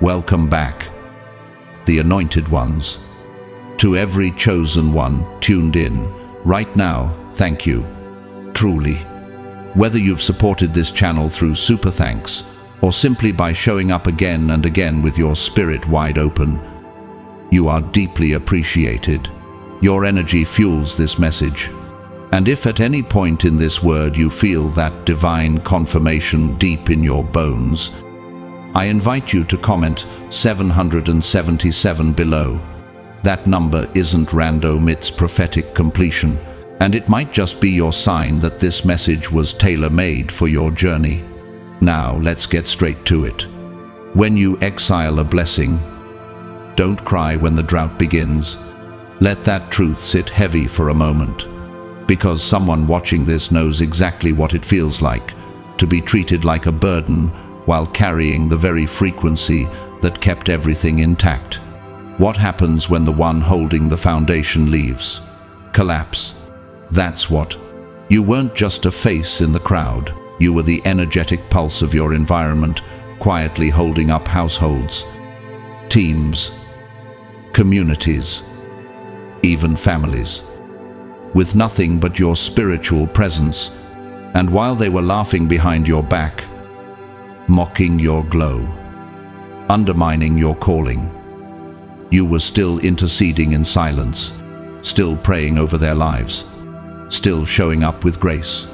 welcome back, the anointed ones. To every chosen one tuned in right now, thank you, truly. Whether you've supported this channel through super thanks or simply by showing up again and again with your spirit wide open, you are deeply appreciated. Your energy fuels this message. And if at any point in this word you feel that divine confirmation deep in your bones, I invite you to comment 777 below. That number isn't random, it's prophetic completion, and it might just be your sign that this message was tailor-made for your journey. Now let's get straight to it. When you exile a blessing, don't cry when the drought begins. Let that truth sit heavy for a moment, because someone watching this knows exactly what it feels like to be treated like a burden while carrying the very frequency that kept everything intact. What happens when the one holding the foundation leaves? Collapse. That's what. You weren't just a face in the crowd. You were the energetic pulse of your environment, quietly holding up households, teams, communities, even families, with nothing but your spiritual presence. And while they were laughing behind your back, mocking your glow, undermining your calling, you were still interceding in silence, still praying over their lives, still showing up with grace.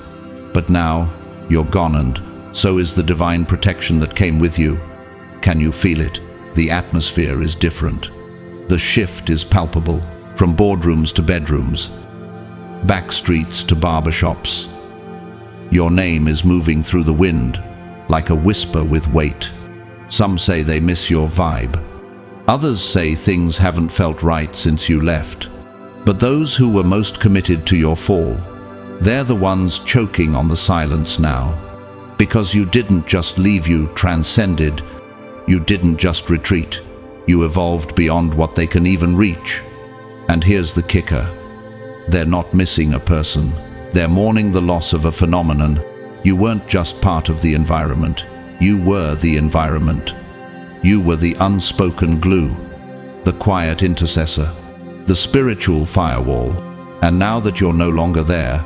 But now, you're gone, and so is the divine protection that came with you. Can you feel it? The atmosphere is different. The shift is palpable, from boardrooms to bedrooms, back streets to barbershops. Your name is moving through the wind, like a whisper with weight. Some say they miss your vibe. Others say things haven't felt right since you left. But those who were most committed to your fall, they're the ones choking on the silence now. Because you didn't just leave, you transcended. You didn't just retreat. You evolved beyond what they can even reach. And here's the kicker. They're not missing a person. They're mourning the loss of a phenomenon. You weren't just part of the environment. You were the environment. You were the unspoken glue, the quiet intercessor, the spiritual firewall. And now that you're no longer there,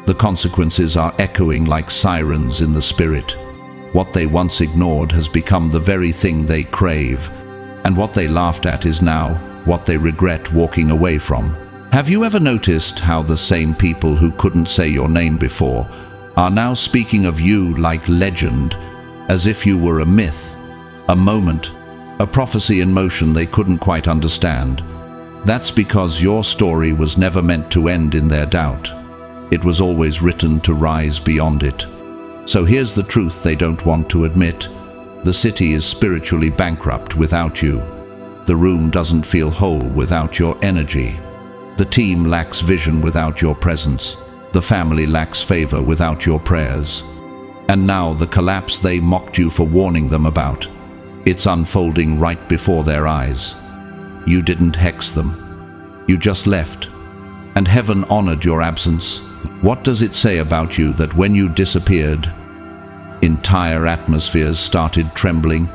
the consequences are echoing like sirens in the spirit. What they once ignored has become the very thing they crave, and what they laughed at is now what they regret walking away from. Have you ever noticed how the same people who couldn't say your name before are now speaking of you like legend, as if you were a myth, a moment, a prophecy in motion they couldn't quite understand? That's because your story was never meant to end in their doubt. It was always written to rise beyond it. So here's the truth they don't want to admit. The city is spiritually bankrupt without you. The room doesn't feel whole without your energy. The team lacks vision without your presence. The family lacks favor without your prayers. And now the collapse they mocked you for warning them about. It's unfolding right before their eyes. You didn't hex them. You just left. And heaven honored your absence. What does it say about you that when you disappeared, entire atmospheres started trembling?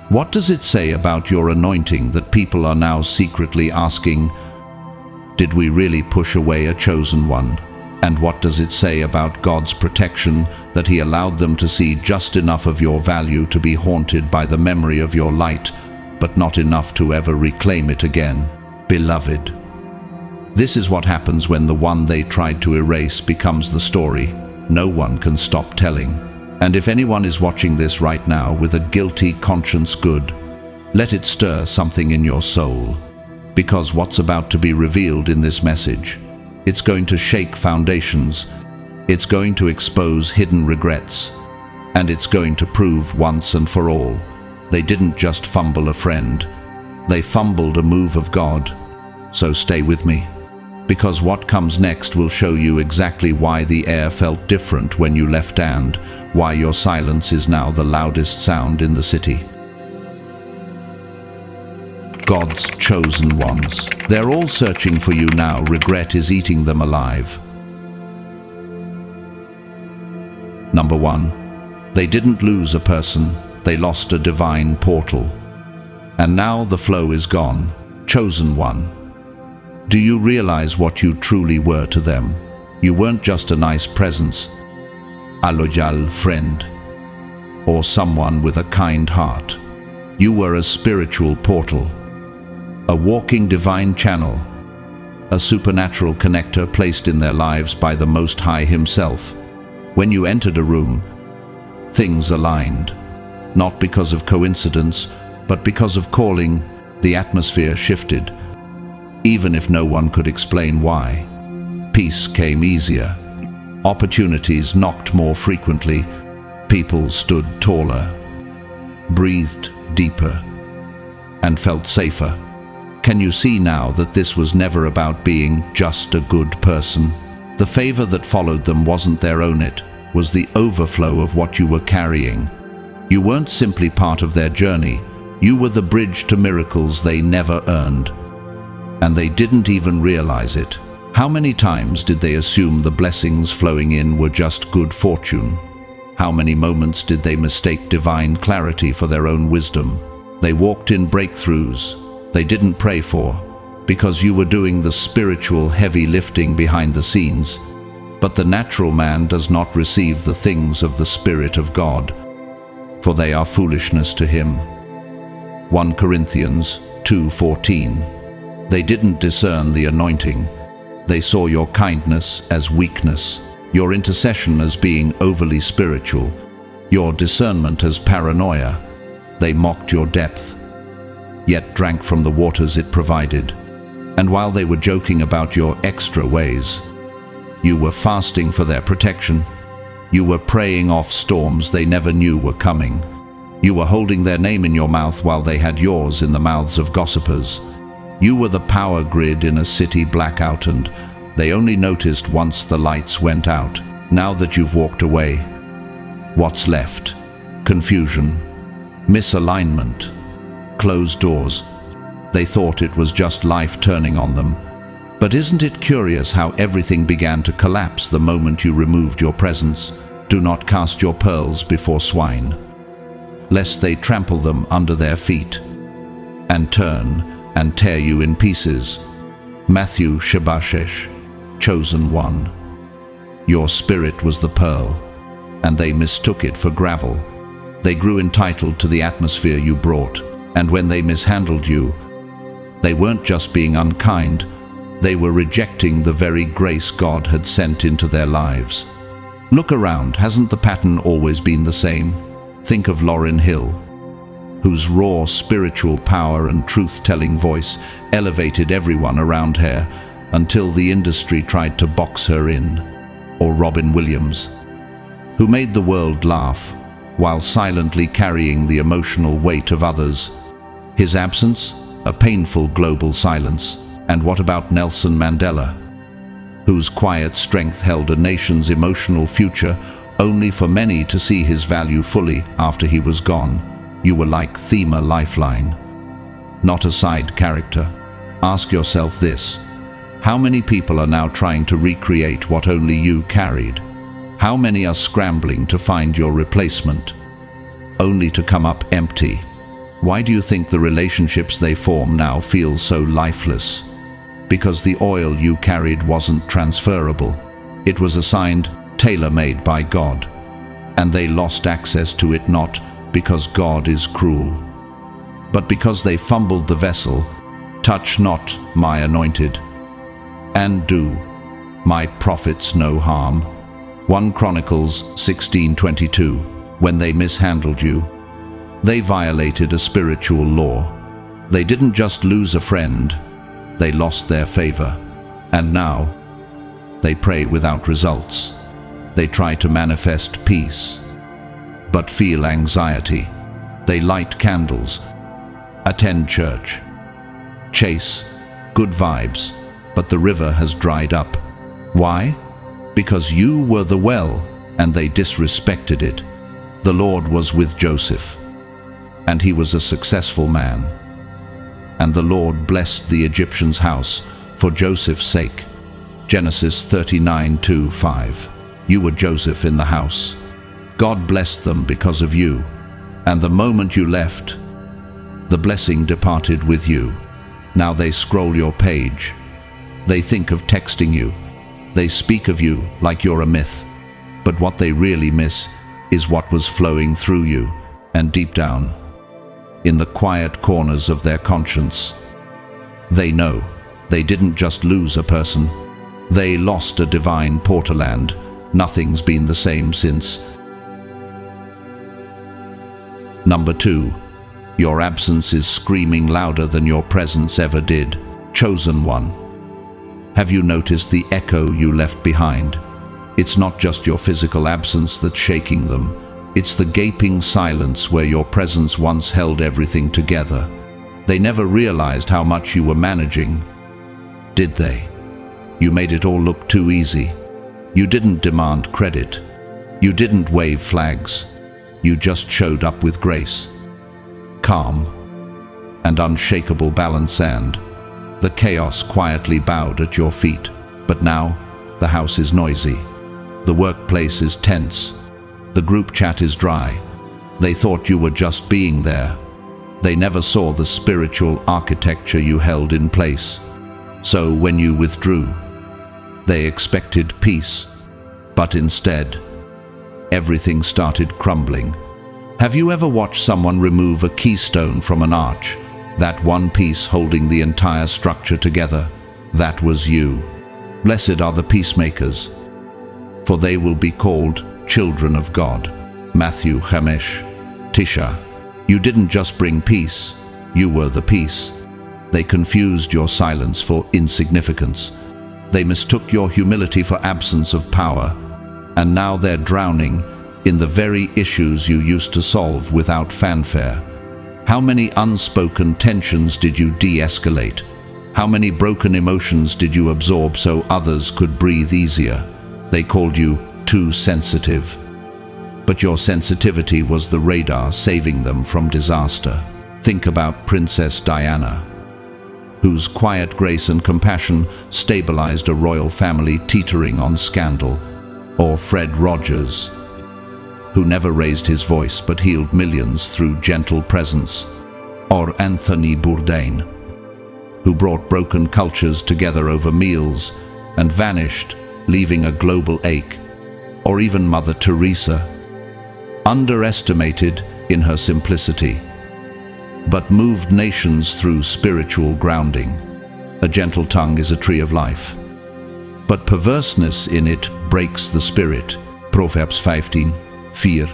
What does it say about your anointing that people are now secretly asking, did we really push away a chosen one? And what does it say about God's protection that He allowed them to see just enough of your value to be haunted by the memory of your light, but not enough to ever reclaim it again? Beloved, this is what happens when the one they tried to erase becomes the story no one can stop telling. And if anyone is watching this right now with a guilty conscience, good, let it stir something in your soul. Because what's about to be revealed in this message, it's going to shake foundations, it's going to expose hidden regrets, and it's going to prove once and for all, they didn't just fumble a friend, they fumbled a move of God. So stay with me, because what comes next will show you exactly why the air felt different when you left and why your silence is now the loudest sound in the city. God's chosen ones. They're all searching for you now. Regret is eating them alive. Number 1. They didn't lose a person. They lost a divine portal. And now the flow is gone. Chosen one. Do you realize what you truly were to them? You weren't just a nice presence, a loyal friend, or someone with a kind heart. You were a spiritual portal, a walking divine channel, a supernatural connector placed in their lives by the Most High Himself. When you entered a room, things aligned, not because of coincidence, but because of calling. The atmosphere shifted, even if no one could explain why. Peace came easier. Opportunities knocked more frequently. People stood taller, breathed deeper, and felt safer. Can you see now that this was never about being just a good person? The favor that followed them wasn't their own, it was the overflow of what you were carrying. You weren't simply part of their journey, you were the bridge to miracles they never earned. And they didn't even realize it. How many times did they assume the blessings flowing in were just good fortune? How many moments did they mistake divine clarity for their own wisdom? They walked in breakthroughs they didn't pray for, because you were doing the spiritual heavy lifting behind the scenes. But the natural man does not receive the things of the Spirit of God, for they are foolishness to him. 1 Corinthians 2:14. They didn't discern the anointing. They saw your kindness as weakness, your intercession as being overly spiritual, your discernment as paranoia. They mocked your depth, yet drank from the waters it provided. And while they were joking about your extra ways, you were fasting for their protection. You were praying off storms they never knew were coming. You were holding their name in your mouth while they had yours in the mouths of gossipers. You were the power grid in a city blackout, and they only noticed once the lights went out. Now that you've walked away, what's left? Confusion, misalignment, closed doors. They thought it was just life turning on them. But isn't it curious how everything began to collapse the moment you removed your presence? Do not cast your pearls before swine, lest they trample them under their feet and turn and tear you in pieces. Matthew Shabashesh, chosen one. Your spirit was the pearl, and they mistook it for gravel. They grew entitled to the atmosphere you brought, and when they mishandled you, they weren't just being unkind, they were rejecting the very grace God had sent into their lives. Look around, hasn't the pattern always been the same? Think of Lauryn Hill, whose raw spiritual power and truth-telling voice elevated everyone around her until the industry tried to box her in. Or Robin Williams, who made the world laugh while silently carrying the emotional weight of others. His absence, a painful global silence. And what about Nelson Mandela, whose quiet strength held a nation's emotional future, only for many to see his value fully after he was gone? You were like Thema Lifeline, not a side character. Ask yourself this: how many people are now trying to recreate what only you carried? How many are scrambling to find your replacement, only to come up empty? Why do you think the relationships they form now feel so lifeless? Because the oil you carried wasn't transferable. It was assigned, tailor-made by God, and they lost access to it not because God is cruel, but because they fumbled the vessel. Touch not my anointed, and do my prophets no harm. 1 Chronicles 16:22. When they mishandled you, they violated a spiritual law. They didn't just lose a friend, they lost their favor. And now, they pray without results. They try to manifest peace, but feel anxiety. They light candles, attend church, chase good vibes, but the river has dried up. Why? Because you were the well, and they disrespected it. The Lord was with Joseph, and he was a successful man. And the Lord blessed the Egyptian's house for Joseph's sake. Genesis 39:2-5. You were Joseph in the house. God blessed them because of you. And the moment you left, The blessing departed with you. Now they scroll your page. They think of texting you. They speak of you like you're a myth. But what they really miss is what was flowing through you, and deep down, in the quiet corners of their conscience, they know they didn't just lose a person. They lost a divine portaland. Nothing's been the same since. Number 2. Your absence is screaming louder than your presence ever did. Chosen one. Have you noticed the echo you left behind? It's not just your physical absence that's shaking them. It's the gaping silence where your presence once held everything together. They never realized how much you were managing, did they? You made it all look too easy. You didn't demand credit. You didn't wave flags. You just showed up with grace, calm, and unshakable balance, and the chaos quietly bowed at your feet. But now, the house is noisy. The workplace is tense. The group chat is dry. They thought you were just being there. They never saw the spiritual architecture you held in place. So when you withdrew, they expected peace. But instead, everything started crumbling. Have you ever watched someone remove a keystone from an arch? That one piece holding the entire structure together? That was you. Blessed are the peacemakers, for they will be called children of God. Matthew Hamesh. Tisha. You didn't just bring peace, you were the peace. They confused your silence for insignificance. They mistook your humility for absence of power, and now they're drowning in the very issues you used to solve without fanfare. How many unspoken tensions did you de-escalate? How many broken emotions did you absorb so others could breathe easier? They called you too sensitive. But your sensitivity was the radar saving them from disaster. Think about Princess Diana, whose quiet grace and compassion stabilized a royal family teetering on scandal. Or Fred Rogers, who never raised his voice but healed millions through gentle presence. Or Anthony Bourdain, who brought broken cultures together over meals and vanished, leaving a global ache. Or even Mother Teresa, underestimated in her simplicity, but moved nations through spiritual grounding. A gentle tongue is a tree of life, but perverseness in it breaks the spirit. Proverbs 15:4.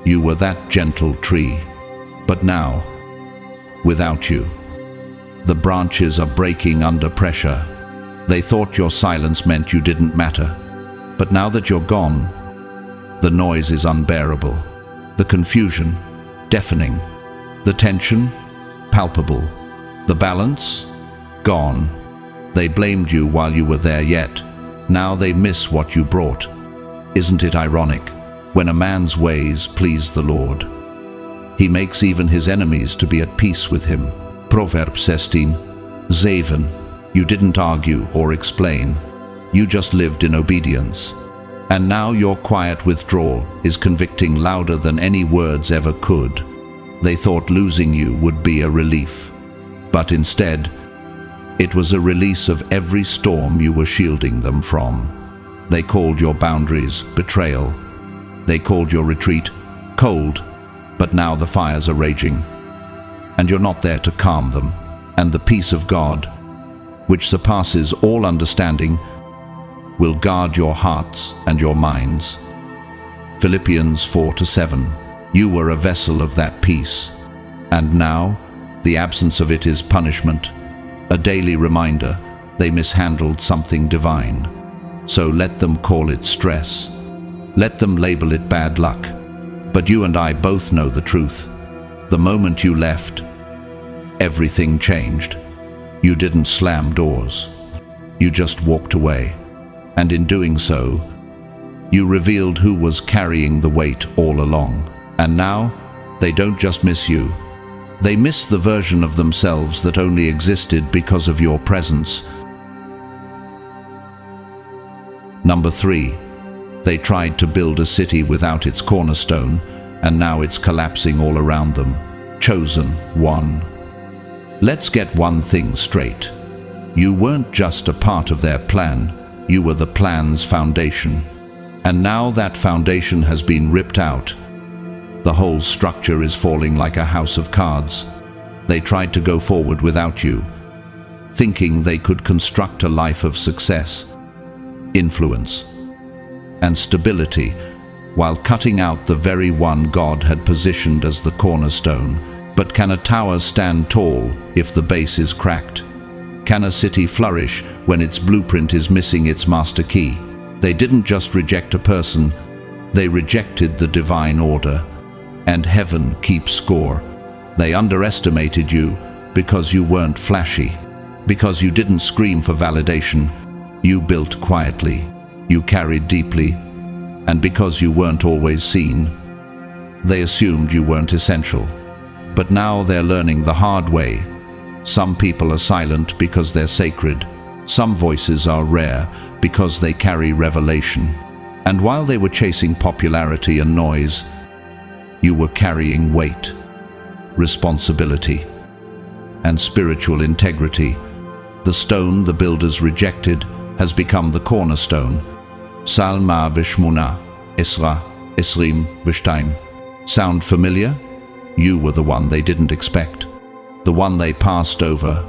You were that gentle tree, but now, without you, the branches are breaking under pressure. They thought your silence meant you didn't matter, but now that you're gone, the noise is unbearable. The confusion, deafening. The tension, palpable. The balance, gone. They blamed you while you were there, yet now they miss what you brought. Isn't it ironic? When a man's ways please the Lord, he makes even his enemies to be at peace with him. Proverbs 16:7. You didn't argue or explain. You just lived in obedience. And now your quiet withdrawal is convicting louder than any words ever could. They thought losing you would be a relief, but instead, it was a release of every storm you were shielding them from. They called your boundaries betrayal. They called your retreat cold, but now the fires are raging, and you're not there to calm them. And the peace of God, which surpasses all understanding, will guard your hearts and your minds. Philippians 4:7. You were a vessel of that peace, and now the absence of it is punishment, a daily reminder they mishandled something divine. So let them call it stress. Let them label it bad luck. But you and I both know the truth. The moment you left, everything changed. You didn't slam doors. You just walked away. And in doing so, you revealed who was carrying the weight all along. And now, they don't just miss you. They miss the version of themselves that only existed because of your presence. Number 3. They tried to build a city without its cornerstone, and now it's collapsing all around them. Chosen one. Let's get one thing straight. You weren't just a part of their plan, you were the plan's foundation. And now that foundation has been ripped out. The whole structure is falling like a house of cards. They tried to go forward without you, thinking they could construct a life of success, influence, and stability, while cutting out the very one God had positioned as the cornerstone. But can a tower stand tall if the base is cracked? Can a city flourish when its blueprint is missing its master key? They didn't just reject a person, they rejected the divine order. And heaven keeps score. They underestimated you because you weren't flashy, because you didn't scream for validation. You built quietly, you carried deeply, and because you weren't always seen, they assumed you weren't essential. But now they're learning the hard way. Some people are silent because they're sacred. Some voices are rare because they carry revelation. And while they were chasing popularity and noise, you were carrying weight, responsibility, and spiritual integrity. The stone the builders rejected has become the cornerstone. Salma v'shmuna, Isra, Isrim v'shtaim. Sound familiar? You were the one they didn't expect, the one they passed over,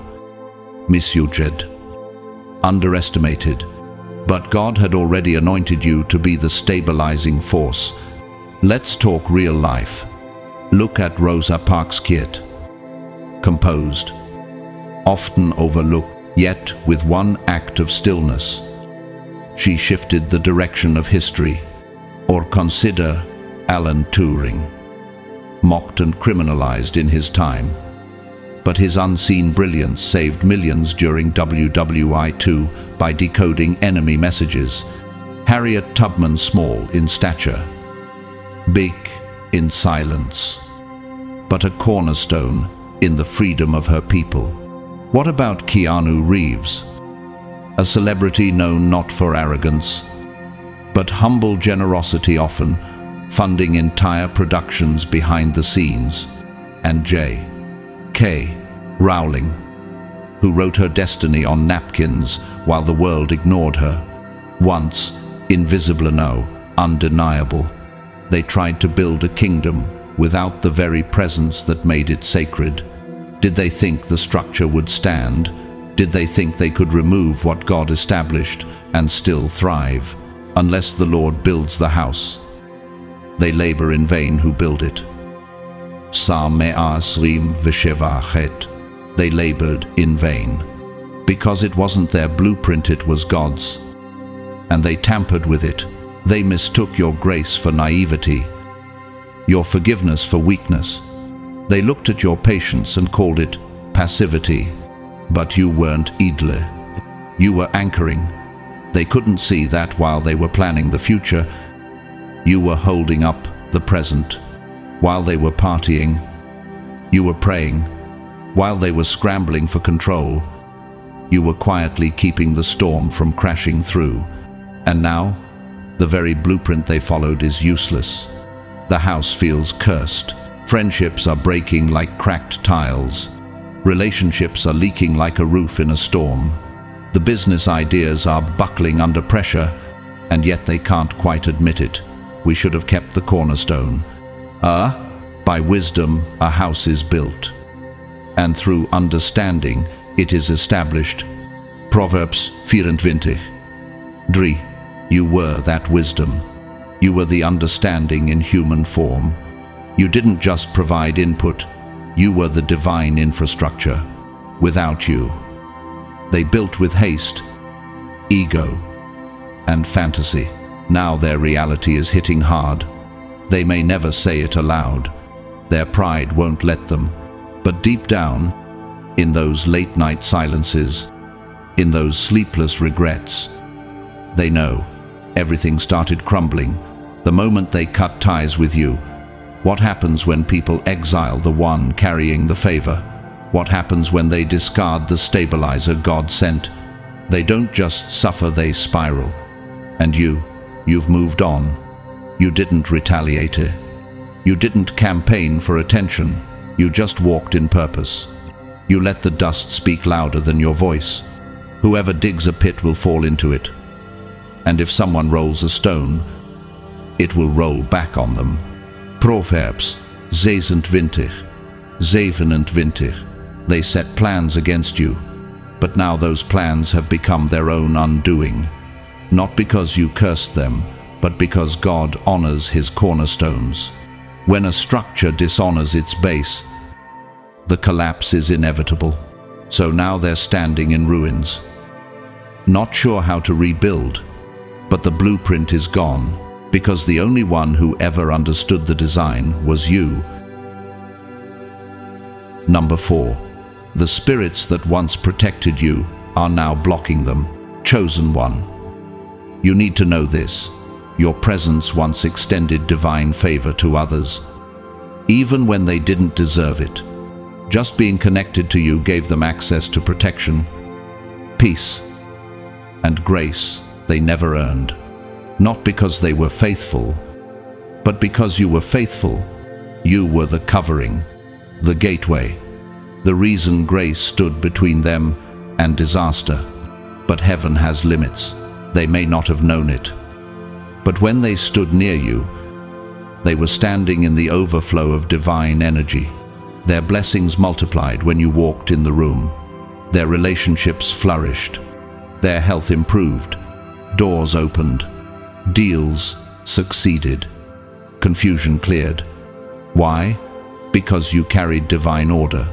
misused, underestimated. But God had already anointed you to be the stabilizing force. Let's talk real life. Look at Rosa Parks' kit. Composed, often overlooked, yet with one act of stillness, she shifted the direction of history. Or consider Alan Turing, mocked and criminalized in his time. But his unseen brilliance saved millions during WWI2 by decoding enemy messages. Harriet Tubman Small in stature, big in silence, but a cornerstone in the freedom of her people. What about Keanu Reeves? A celebrity known not for arrogance, but humble generosity, often funding entire productions behind the scenes. And J.K. Rowling, who wrote her destiny on napkins while the world ignored her. Once invisible, no, undeniable, they tried to build a kingdom without the very presence that made it sacred. Did they think the structure would stand? Did they think they could remove what God established and still thrive? Unless the Lord builds the house, they labor in vain who build it. Psalm 127. They labored in vain, because it wasn't their blueprint, it was God's. And they tampered with it. They mistook your grace for naivety, your forgiveness for weakness. They looked at your patience and called it passivity. But you weren't idle. You were anchoring. They couldn't see that while they were planning the future, you were holding up the present. While they were partying, you were praying. While they were scrambling for control, you were quietly keeping the storm from crashing through. And now, the very blueprint they followed is useless. The house feels cursed. Friendships are breaking like cracked tiles. Relationships are leaking like a roof in a storm. The business ideas are buckling under pressure, and yet they can't quite admit it. We should have kept the cornerstone. By wisdom a house is built, and through understanding it is established. Proverbs 24. You were that wisdom. You were the understanding in human form. You didn't just provide input, you were the divine infrastructure. Without you, they built with haste, ego, and fantasy. Now their reality is hitting hard. They may never say it aloud. Their pride won't let them. But deep down, in those late-night silences, in those sleepless regrets, they know everything started crumbling the moment they cut ties with you. What happens when people exile the one carrying the favor? What happens when they discard the stabilizer God sent? They don't just suffer, they spiral. And you've moved on. You didn't retaliate. You didn't campaign for attention. You just walked in purpose. You let the dust speak louder than your voice. Whoever digs a pit will fall into it. And if someone rolls a stone, it will roll back on them. Proverbs 26, 27. They set plans against you, but now those plans have become their own undoing. Not because you cursed them, but because God honors his cornerstones. When a structure dishonors its base, the collapse is inevitable. So now they're standing in ruins. Not sure how to rebuild, but the blueprint is gone, because the only one who ever understood the design was you. Number 4. The spirits that once protected you are now blocking them. Chosen one. You need to know this. Your presence once extended divine favor to others, even when they didn't deserve it. Just being connected to you gave them access to protection, peace, and grace they never earned. Not because they were faithful, but because you were faithful. You were the covering, the gateway, the reason grace stood between them and disaster. But heaven has limits. They may not have known it. But when they stood near you, they were standing in the overflow of divine energy. Their blessings multiplied when you walked in the room. Their relationships flourished. Their health improved. Doors opened. Deals succeeded. Confusion cleared. Why? Because you carried divine order,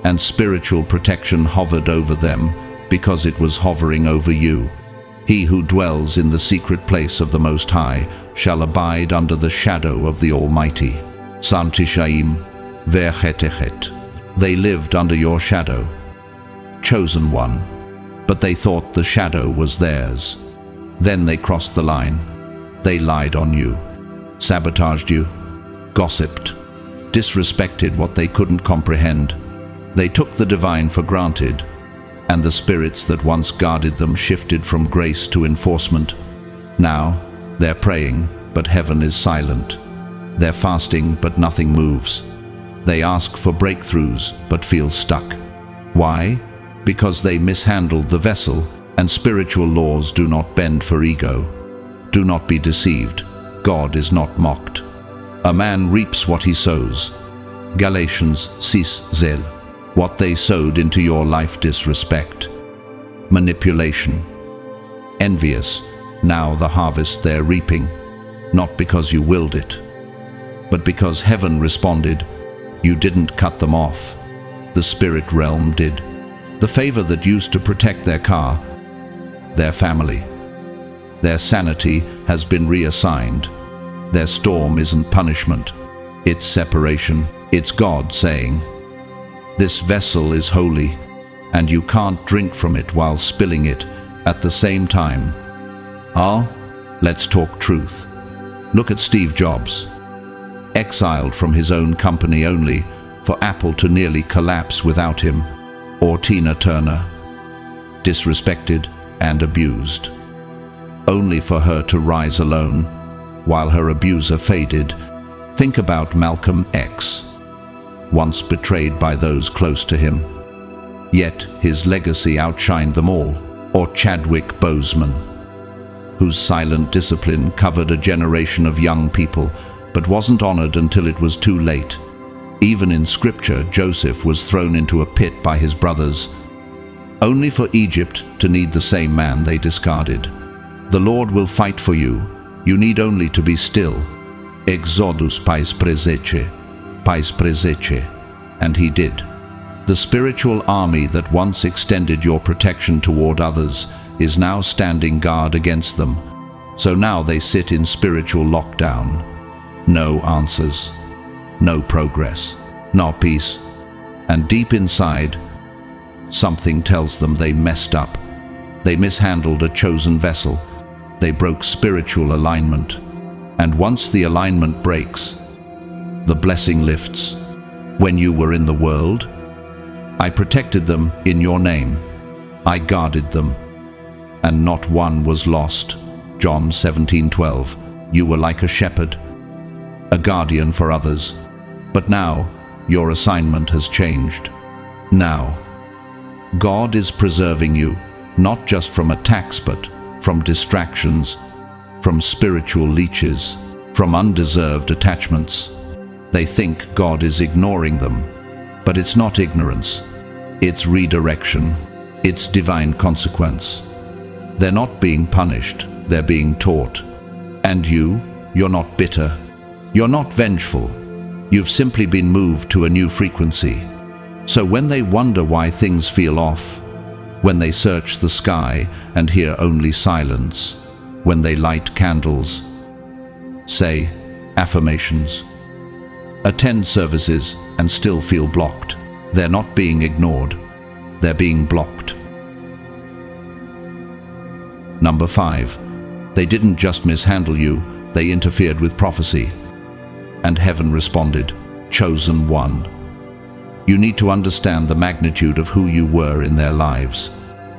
and spiritual protection hovered over them because it was hovering over you. He who dwells in the secret place of the Most High shall abide under the shadow of the Almighty. Psalm 29:1. They lived under your shadow. Chosen one. But they thought the shadow was theirs. Then they crossed the line. They lied on you, sabotaged you, gossiped, disrespected what they couldn't comprehend. They took the divine for granted, and the spirits that once guarded them shifted from grace to enforcement. Now, they're praying, but heaven is silent. They're fasting, but nothing moves. They ask for breakthroughs, but feel stuck. Why? Because they mishandled the vessel, and spiritual laws do not bend for ego. Do not be deceived. God is not mocked. A man reaps what he sows. Galatians 6:0. What they sowed into your life: disrespect, manipulation, envious. Now the harvest they're reaping, not because you willed it, but because heaven responded. You didn't cut them off. The spirit realm did. The favor that used to protect their car, their family, their sanity has been reassigned. Their storm isn't punishment, it's separation. It's God saying, this vessel is holy, and you can't drink from it while spilling it at the same time. Let's talk truth. Look at Steve Jobs, exiled from his own company only for Apple to nearly collapse without him. Or Tina Turner, disrespected and abused, only for her to rise alone while her abuser faded. Think about Malcolm X, once betrayed by those close to him, yet his legacy outshined them all. Or Chadwick Boseman, whose silent discipline covered a generation of young people, but wasn't honored until it was too late. Even in Scripture, Joseph was thrown into a pit by his brothers, only for Egypt to need the same man they discarded. The Lord will fight for you. You need only to be still. Exodus pais presece. And he did. The spiritual army that once extended your protection toward others is now standing guard against them. So now they sit in spiritual lockdown. No answers, no progress, no peace. And deep inside, something tells them they messed up. They mishandled a chosen vessel. They broke spiritual alignment. And once the alignment breaks, the blessing lifts. When you were in the world, I protected them in your name. I guarded them, and not one was lost. John 17:12. You were like a shepherd, a guardian for others. But now, your assignment has changed. Now, God is preserving you, not just from attacks but from distractions, from spiritual leeches, from undeserved attachments. They think God is ignoring them, but it's not ignorance. It's redirection. It's divine consequence. They're not being punished, they're being taught. And you're not bitter. You're not vengeful. You've simply been moved to a new frequency. So when they wonder why things feel off, when they search the sky and hear only silence, when they light candles, say affirmations, attend services and still feel blocked, they're not being ignored, they're being blocked. Number 5. They didn't just mishandle you, they interfered with prophecy. And heaven responded, chosen one. You need to understand the magnitude of who you were in their lives.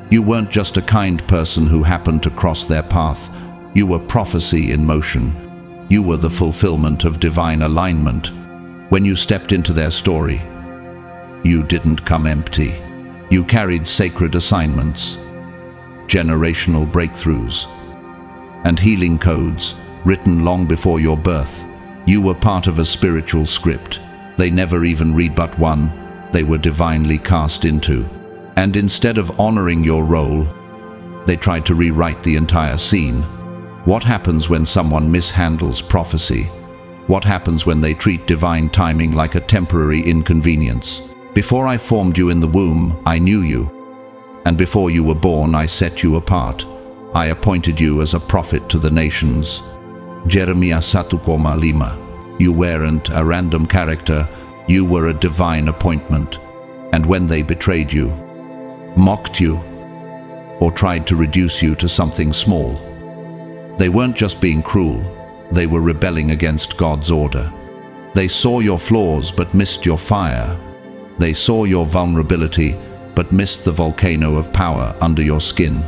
You weren't just a kind person who happened to cross their path. You were prophecy in motion. You were the fulfillment of divine alignment. When you stepped into their story, you didn't come empty. You carried sacred assignments, generational breakthroughs, and healing codes written long before your birth. You were part of a spiritual script. They never even read but one. They were divinely cast into. And instead of honoring your role, they tried to rewrite the entire scene. What happens when someone mishandles prophecy? What happens when they treat divine timing like a temporary inconvenience? Before I formed you in the womb, I knew you. And before you were born, I set you apart. I appointed you as a prophet to the nations. Jeremiah 1:5. You weren't a random character, you were a divine appointment. And when they betrayed you, mocked you, or tried to reduce you to something small, they weren't just being cruel, they were rebelling against God's order. They saw your flaws but missed your fire. They saw your vulnerability but missed the volcano of power under your skin.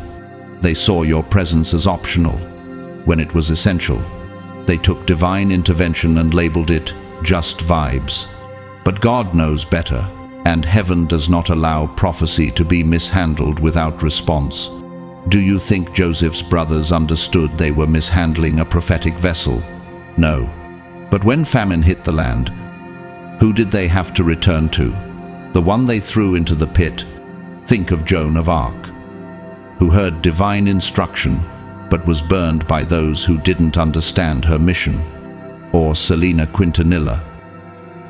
They saw your presence as optional when it was essential. They took divine intervention and labeled it just vibes. But God knows better, and heaven does not allow prophecy to be mishandled without response. Do you think Joseph's brothers understood they were mishandling a prophetic vessel? No. But when famine hit the land, who did they have to return to? The one they threw into the pit. Think of Joan of Arc, who heard divine instruction but was burned by those who didn't understand her mission. Or Selena Quintanilla,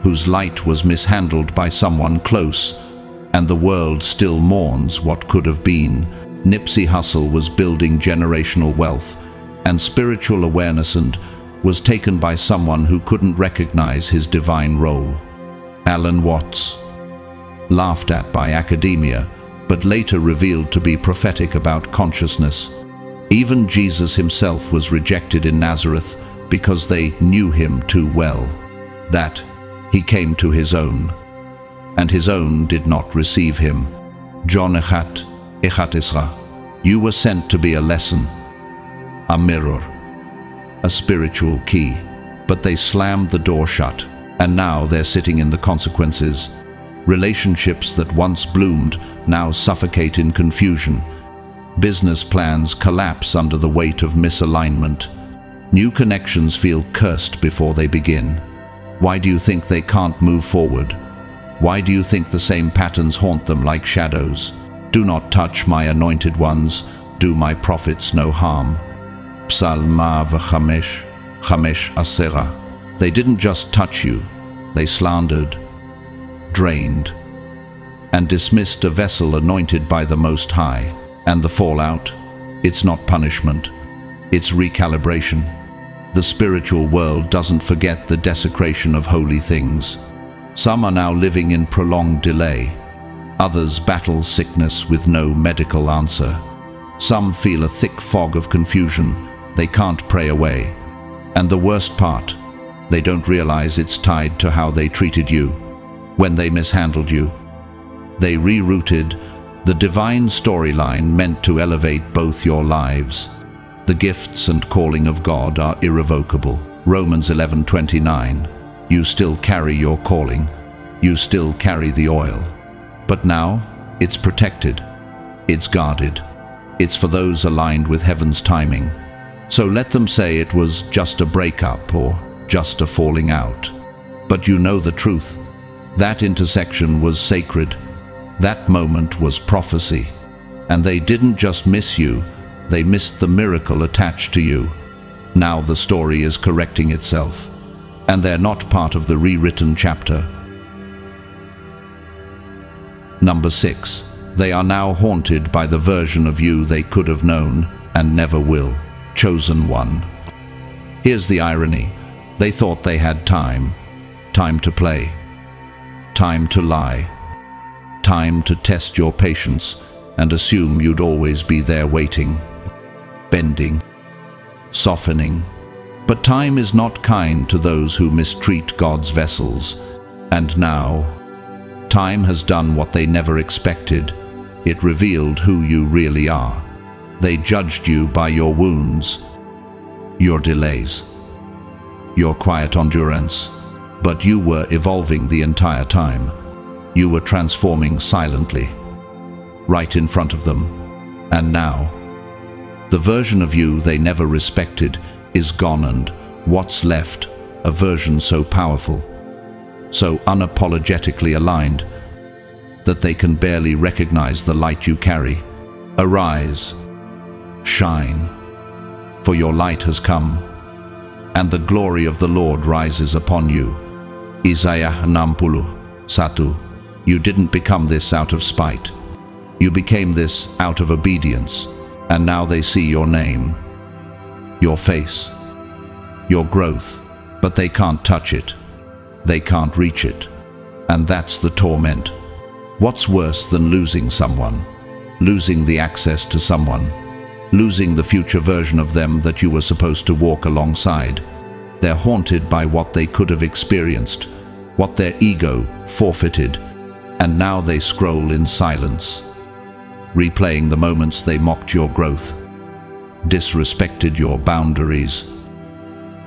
whose light was mishandled by someone close, and the world still mourns what could have been. Nipsey Hussle was building generational wealth and spiritual awareness and was taken by someone who couldn't recognize his divine role. Alan Watts, laughed at by academia, but later revealed to be prophetic about consciousness. Even Jesus himself was rejected in Nazareth because they knew him too well. That he came to his own, and his own did not receive him. John 1:11. You were sent to be a lesson, a mirror, a spiritual key, but they slammed the door shut, and now they're sitting in the consequences. Relationships that once bloomed now suffocate in confusion. Business plans collapse under the weight of misalignment. New connections feel cursed before they begin. Why do you think they can't move forward? Why do you think the same patterns haunt them like shadows? Do not touch my anointed ones, do my prophets no harm. Psalm 5:5. They didn't just touch you, they slandered, drained, and dismissed a vessel anointed by the Most High. And the fallout? It's not punishment, it's recalibration. The spiritual world doesn't forget the desecration of holy things. Some are now living in prolonged delay. Others battle sickness with no medical answer. Some feel a thick fog of confusion they can't pray away. And the worst part, they don't realize it's tied to how they treated you. When they mishandled you, they rerouted the divine storyline meant to elevate both your lives. The gifts and calling of God are irrevocable. Romans 11:29. You still carry your calling. You still carry the oil. But now, it's protected. It's guarded. It's for those aligned with heaven's timing. So let them say it was just a breakup or just a falling out. But you know the truth. That intersection was sacred. That moment was prophecy. And they didn't just miss you, they missed the miracle attached to you. Now the story is correcting itself. And they're not part of the rewritten chapter. Number 6. They are now haunted by the version of you they could have known and never will. Chosen one. Here's the irony. They thought they had time. Time to play. Time to lie. Time to test your patience and assume you'd always be there waiting. Bending. Softening. But time is not kind to those who mistreat God's vessels. And now, time has done what they never expected. It revealed who you really are. They judged you by your wounds, your delays, your quiet endurance. But you were evolving the entire time. You were transforming silently, right in front of them. And now, the version of you they never respected is gone, and what's left, a version so powerful, so unapologetically aligned, that they can barely recognize the light you carry. Arise, shine, for your light has come, and the glory of the Lord rises upon you. Isaiah 61. You didn't become this out of spite. You became this out of obedience, and now they see your name, your face, your growth, but they can't touch it. They can't reach it. And that's the torment. What's worse than losing someone? Losing the access to someone. Losing the future version of them that you were supposed to walk alongside. They're haunted by what they could have experienced, what their ego forfeited, and now they scroll in silence, replaying the moments they mocked your growth, disrespected your boundaries,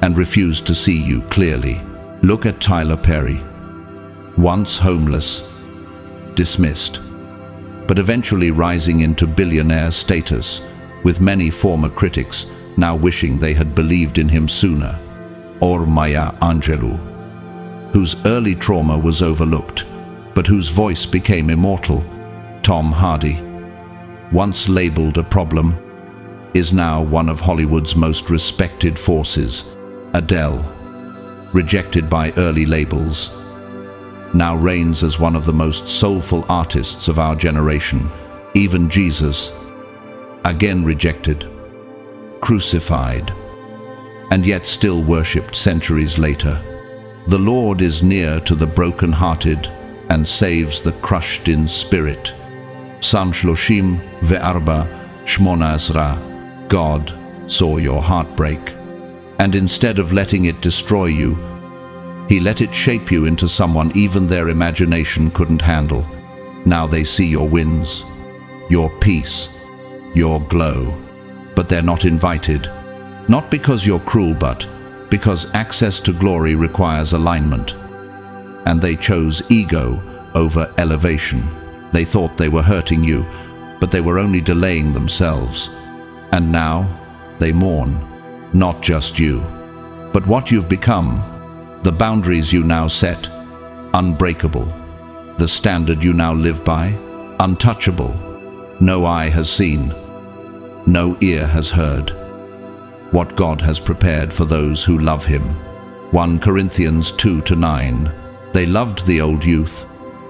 and refused to see you clearly. Look at Tyler Perry. Once homeless, dismissed, but eventually rising into billionaire status, with many former critics now wishing they had believed in him sooner. Or Maya Angelou, whose early trauma was overlooked, but whose voice became immortal. Tom Hardy, once labeled a problem, is now one of Hollywood's most respected forces. Adele, rejected by early labels, now reigns as one of the most soulful artists of our generation. Even Jesus, again rejected, crucified, and yet still worshipped centuries later. The Lord is near to the broken-hearted and saves the crushed in spirit. Psalm 34:18. God saw your heartbreak, and instead of letting it destroy you, He let it shape you into someone even their imagination couldn't handle. Now they see your wins, your peace, your glow, but they're not invited. Not because you're cruel, but because access to glory requires alignment. And they chose ego over elevation. They thought they were hurting you, but they were only delaying themselves. And now they mourn, not just you, but what you've become, the boundaries you now set, unbreakable, the standard you now live by, untouchable. No eye has seen, no ear has heard what God has prepared for those who love Him. 1 Corinthians 2:9. They loved the old youth,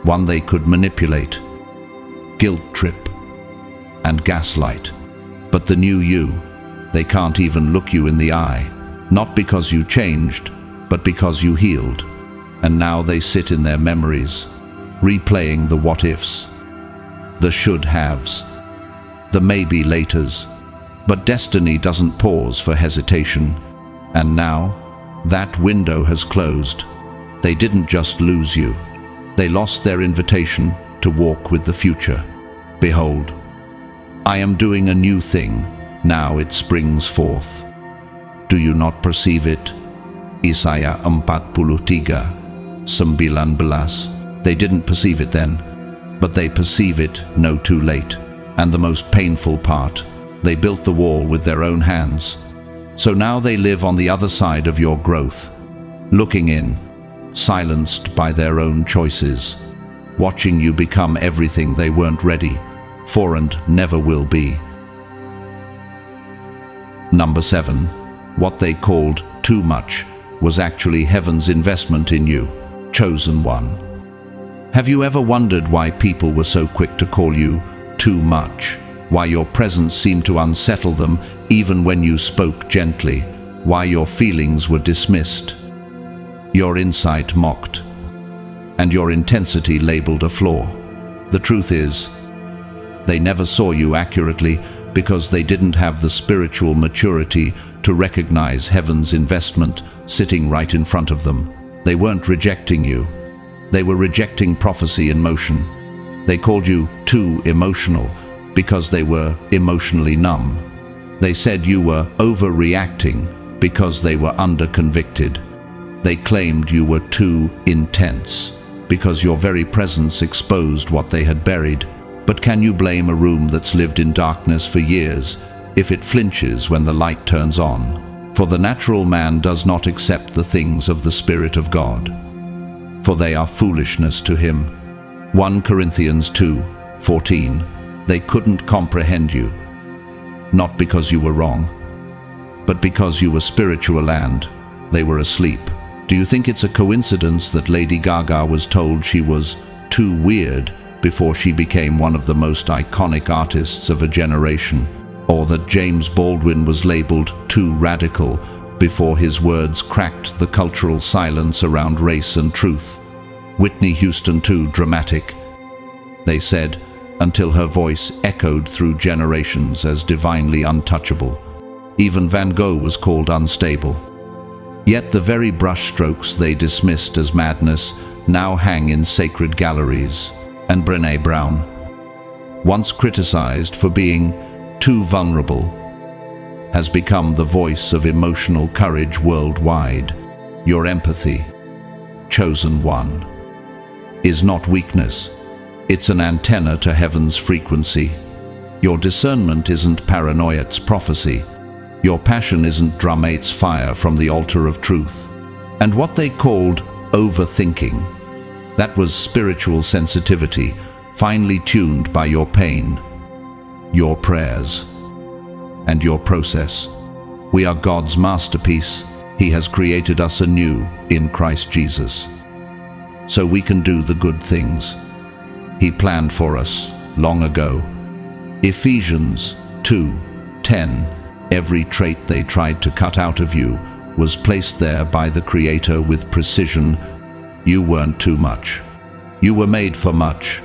one they could manipulate, guilt trip, and gaslight. But the new you, they can't even look you in the eye, not because you changed, but because you healed. And now they sit in their memories, replaying the what-ifs, the should-haves, the maybe-laters. But destiny doesn't pause for hesitation. And now, that window has closed. They didn't just lose you. They lost their invitation to walk with the future. Behold, I am doing a new thing. Now it springs forth. Do you not perceive it? Isaiah 43:19. They didn't perceive it then. but they perceive it no too late. And the most painful part, they built the wall with their own hands. So now they live on the other side of your growth, looking in, silenced by their own choices, watching you become everything they weren't ready for and never will be. Number 7. What they called too much was actually heaven's investment in you, chosen one. Have you ever wondered why people were so quick to call you too much? Why your presence seemed to unsettle them even when you spoke gently? Why your feelings were dismissed, your insight mocked, and your intensity labeled a flaw? The truth is, they never saw you accurately because they didn't have the spiritual maturity to recognize heaven's investment sitting right in front of them. They weren't rejecting you. They were rejecting prophecy in motion. They called you too emotional because they were emotionally numb. They said you were overreacting because they were under-convicted. They claimed you were too intense because your very presence exposed what they had buried. But can you blame a room that's lived in darkness for years if it flinches when the light turns on? For the natural man does not accept the things of the Spirit of God, for they are foolishness to him. 1 Corinthians 2:14. They couldn't comprehend you, not because you were wrong, but because you were spiritual and they were asleep. Do you think it's a coincidence that Lady Gaga was told she was too weird before she became one of the most iconic artists of a generation? Or that James Baldwin was labeled too radical before his words cracked the cultural silence around race and truth? Whitney Houston too dramatic, they said, until her voice echoed through generations as divinely untouchable. Even Van Gogh was called unstable. Yet the very brushstrokes they dismissed as madness now hang in sacred galleries. And Brené Brown, once criticized for being too vulnerable, has become the voice of emotional courage worldwide. Your empathy, chosen one, is not weakness. It's an antenna to heaven's frequency. Your discernment isn't paranoia, it's prophecy. Your passion isn't drummate's fire from the altar of truth. And what they called overthinking, that was spiritual sensitivity, finely tuned by your pain, your prayers, and your process. We are God's masterpiece. He has created us anew in Christ Jesus, so we can do the good things He planned for us long ago. Ephesians 2:10. Every trait they tried to cut out of you was placed there by the Creator with precision. You weren't too much. You were made for much.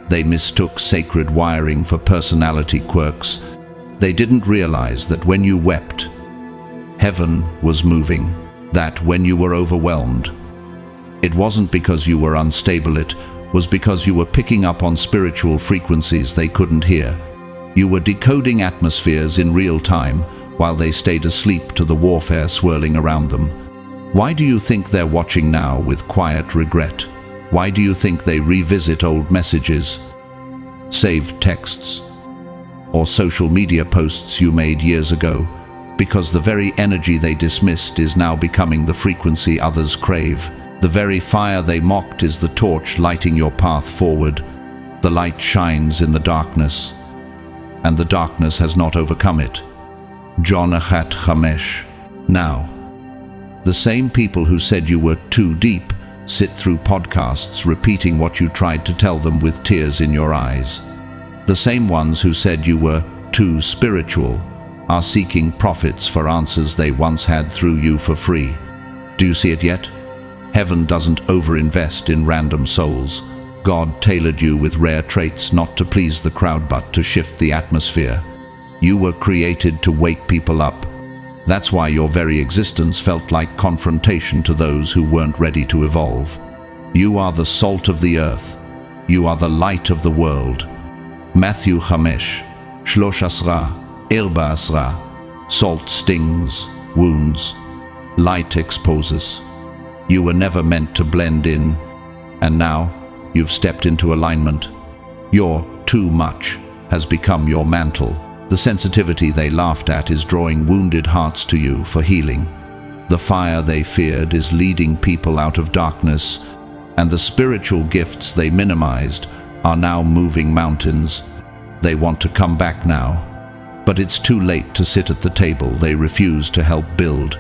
They mistook sacred wiring for personality quirks. They didn't realize that when you wept, heaven was moving. That when you were overwhelmed, it wasn't because you were unstable, it was because you were picking up on spiritual frequencies they couldn't hear. You were decoding atmospheres in real time while they stayed asleep to the warfare swirling around them. Why do you think they're watching now with quiet regret? Why do you think they revisit old messages, saved texts, or social media posts you made years ago? Because the very energy they dismissed is now becoming the frequency others crave. The very fire they mocked is the torch lighting your path forward. The light shines in the darkness, and the darkness has not overcome it. John 1:5. Now, the same people who said you were too deep sit through podcasts repeating what you tried to tell them with tears in your eyes. The same ones who said you were too spiritual are seeking profits for answers they once had through you for free. Do you see it yet? Heaven doesn't overinvest in random souls. God tailored you with rare traits not to please the crowd but to shift the atmosphere. You were created to wake people up. That's why your very existence felt like confrontation to those who weren't ready to evolve. You are the salt of the earth. You are the light of the world. Matthew 5:13. Salt stings, wounds. Light exposes. You were never meant to blend in, and now you've stepped into alignment. Your too much has become your mantle. The sensitivity they laughed at is drawing wounded hearts to you for healing. The fire they feared is leading people out of darkness, and the spiritual gifts they minimized are now moving mountains. They want to come back now, but it's too late to sit at the table they refuse to help build.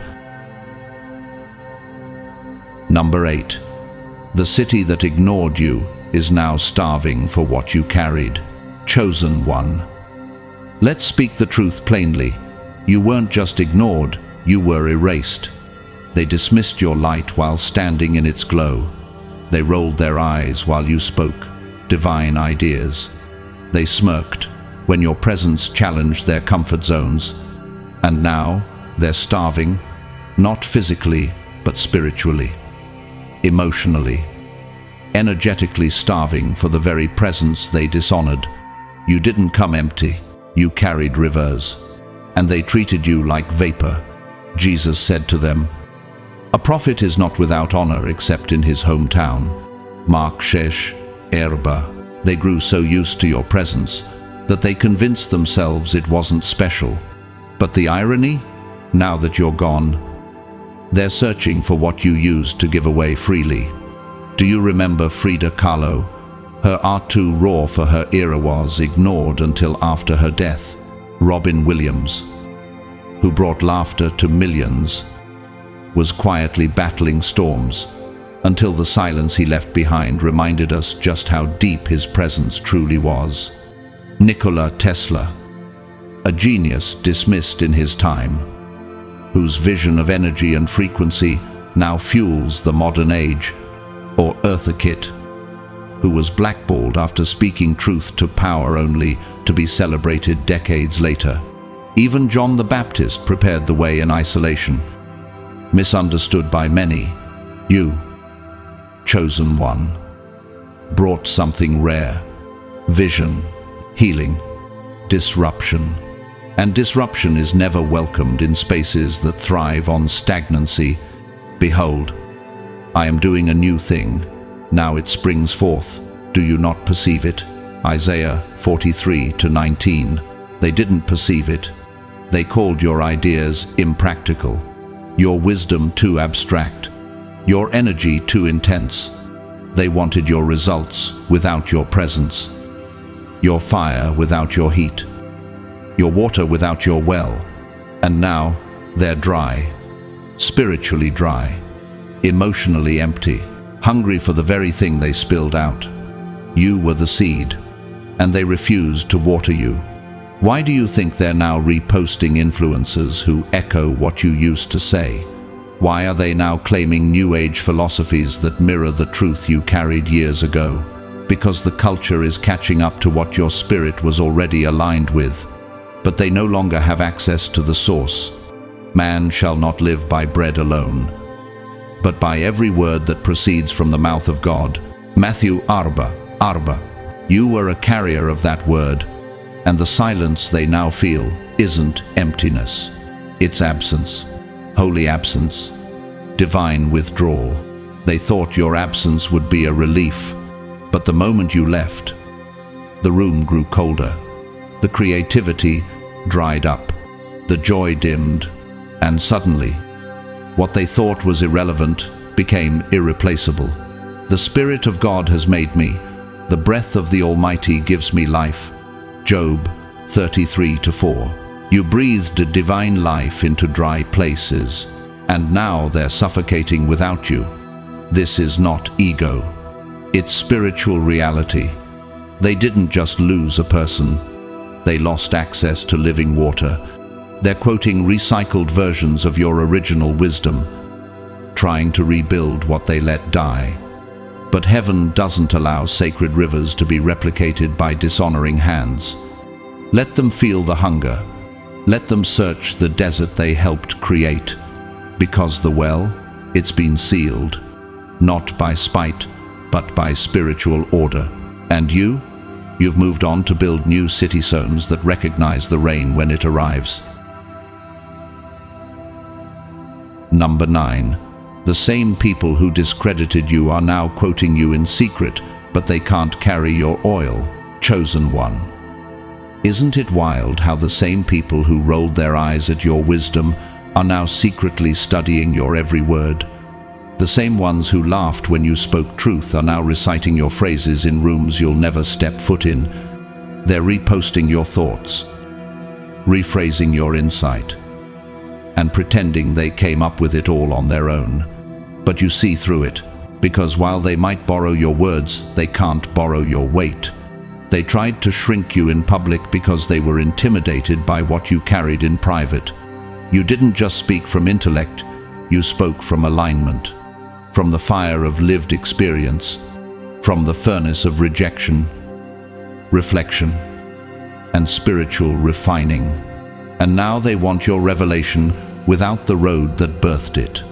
Number 8. The city that ignored you is now starving for what you carried. Chosen one. Let's speak the truth plainly. You weren't just ignored, you were erased. They dismissed your light while standing in its glow. They rolled their eyes while you spoke divine ideas. They smirked when your presence challenged their comfort zones. And now they're starving, not physically, but spiritually, emotionally, energetically starving for the very presence they dishonored. You didn't come empty, you carried rivers, and they treated you like vapor. Jesus said to them, "A prophet is not without honor except in his hometown." Mark Shesh, Erba. They grew so used to your presence that they convinced themselves it wasn't special. But the irony? Now that you're gone, they're searching for what you used to give away freely. Do you remember Frida Kahlo? Her art too raw for her era was ignored until after her death. Robin Williams, who brought laughter to millions, was quietly battling storms until the silence he left behind reminded us just how deep his presence truly was. Nikola Tesla, a genius dismissed in his time, whose vision of energy and frequency now fuels the modern age. Or Eartha Kitt, who was blackballed after speaking truth to power only to be celebrated decades later. Even John the Baptist prepared the way in isolation. Misunderstood by many, you, chosen one, brought something rare: vision, healing, disruption. And disruption is never welcomed in spaces that thrive on stagnancy. Behold, I am doing a new thing. Now it springs forth. Do you not perceive it? Isaiah 43:19. They didn't perceive it. They called your ideas impractical, your wisdom too abstract, your energy too intense. They wanted your results without your presence, your fire without your heat, your water without your well. And now they're dry, spiritually dry, emotionally empty, hungry for the very thing they spilled out. You were the seed, and they refused to water you. Why do you think they're now reposting influencers who echo what you used to say? Why are they now claiming New Age philosophies that mirror the truth you carried years ago? Because the culture is catching up to what your spirit was already aligned with. But they no longer have access to the source. Man shall not live by bread alone, but by every word that proceeds from the mouth of God. Matthew Arba. You were a carrier of that word, and the silence they now feel isn't emptiness. It's absence, holy absence, divine withdrawal. They thought your absence would be a relief, but the moment you left, the room grew colder. The creativity dried up, the joy dimmed, and suddenly, what they thought was irrelevant became irreplaceable. The Spirit of God has made me. The breath of the Almighty gives me life. Job 33:4. You breathed a divine life into dry places, and now they're suffocating without you. This is not ego. It's spiritual reality. They didn't just lose a person. They lost access to living water. They're quoting recycled versions of your original wisdom, trying to rebuild what they let die. But heaven doesn't allow sacred rivers to be replicated by dishonoring hands. Let them feel the hunger. Let them search the desert they helped create. Because the well, it's been sealed, not by spite, but by spiritual order. And you've moved on to build new city zones that recognize the rain when it arrives. Number 9. The same people who discredited you are now quoting you in secret, but they can't carry your oil. Chosen one. Isn't it wild how the same people who rolled their eyes at your wisdom are now secretly studying your every word? The same ones who laughed when you spoke truth are now reciting your phrases in rooms you'll never step foot in. They're reposting your thoughts, rephrasing your insight, and pretending they came up with it all on their own. But you see through it, because while they might borrow your words, they can't borrow your weight. They tried to shrink you in public because they were intimidated by what you carried in private. You didn't just speak from intellect, you spoke from alignment, from the fire of lived experience, from the furnace of rejection, reflection, and spiritual refining. And now they want your revelation without the road that birthed it.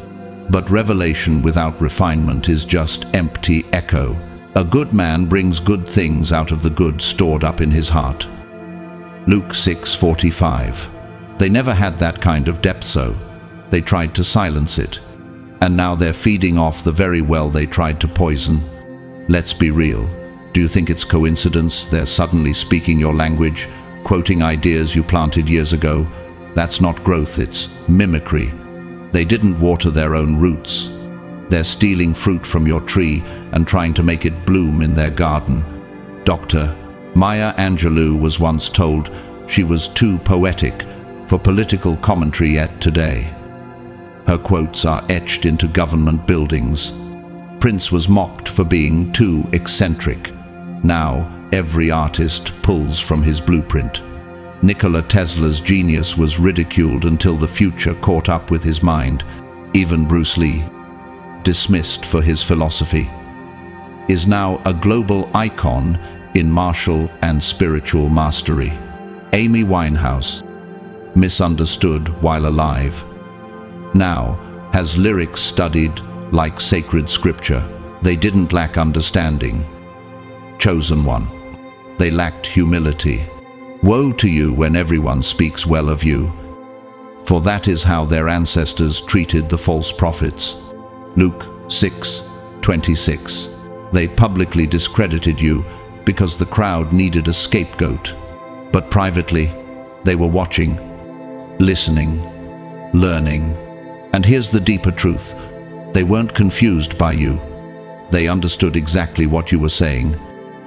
But revelation without refinement is just empty echo. A good man brings good things out of the good stored up in his heart. Luke 6:45. They never had that kind of depth, so they tried to silence it. And now they're feeding off the very well they tried to poison. Let's be real. Do you think it's coincidence they're suddenly speaking your language, quoting ideas you planted years ago? That's not growth, it's mimicry. They didn't water their own roots. They're stealing fruit from your tree and trying to make it bloom in their garden. Dr. Maya Angelou was once told she was too poetic for political commentary yet today. Her quotes are etched into government buildings. Prince was mocked for being too eccentric. Now, every artist pulls from his blueprint. Nikola Tesla's genius was ridiculed until the future caught up with his mind. Even Bruce Lee, dismissed for his philosophy, is now a global icon in martial and spiritual mastery. Amy Winehouse, misunderstood while alive, now has lyrics studied like sacred scripture. They didn't lack understanding. Chosen one. They lacked humility. Woe to you when everyone speaks well of you, for that is how their ancestors treated the false prophets. Luke 6:26. They publicly discredited you because the crowd needed a scapegoat, but privately they were watching, listening, learning. And here's the deeper truth. They weren't confused by you. They understood exactly what you were saying,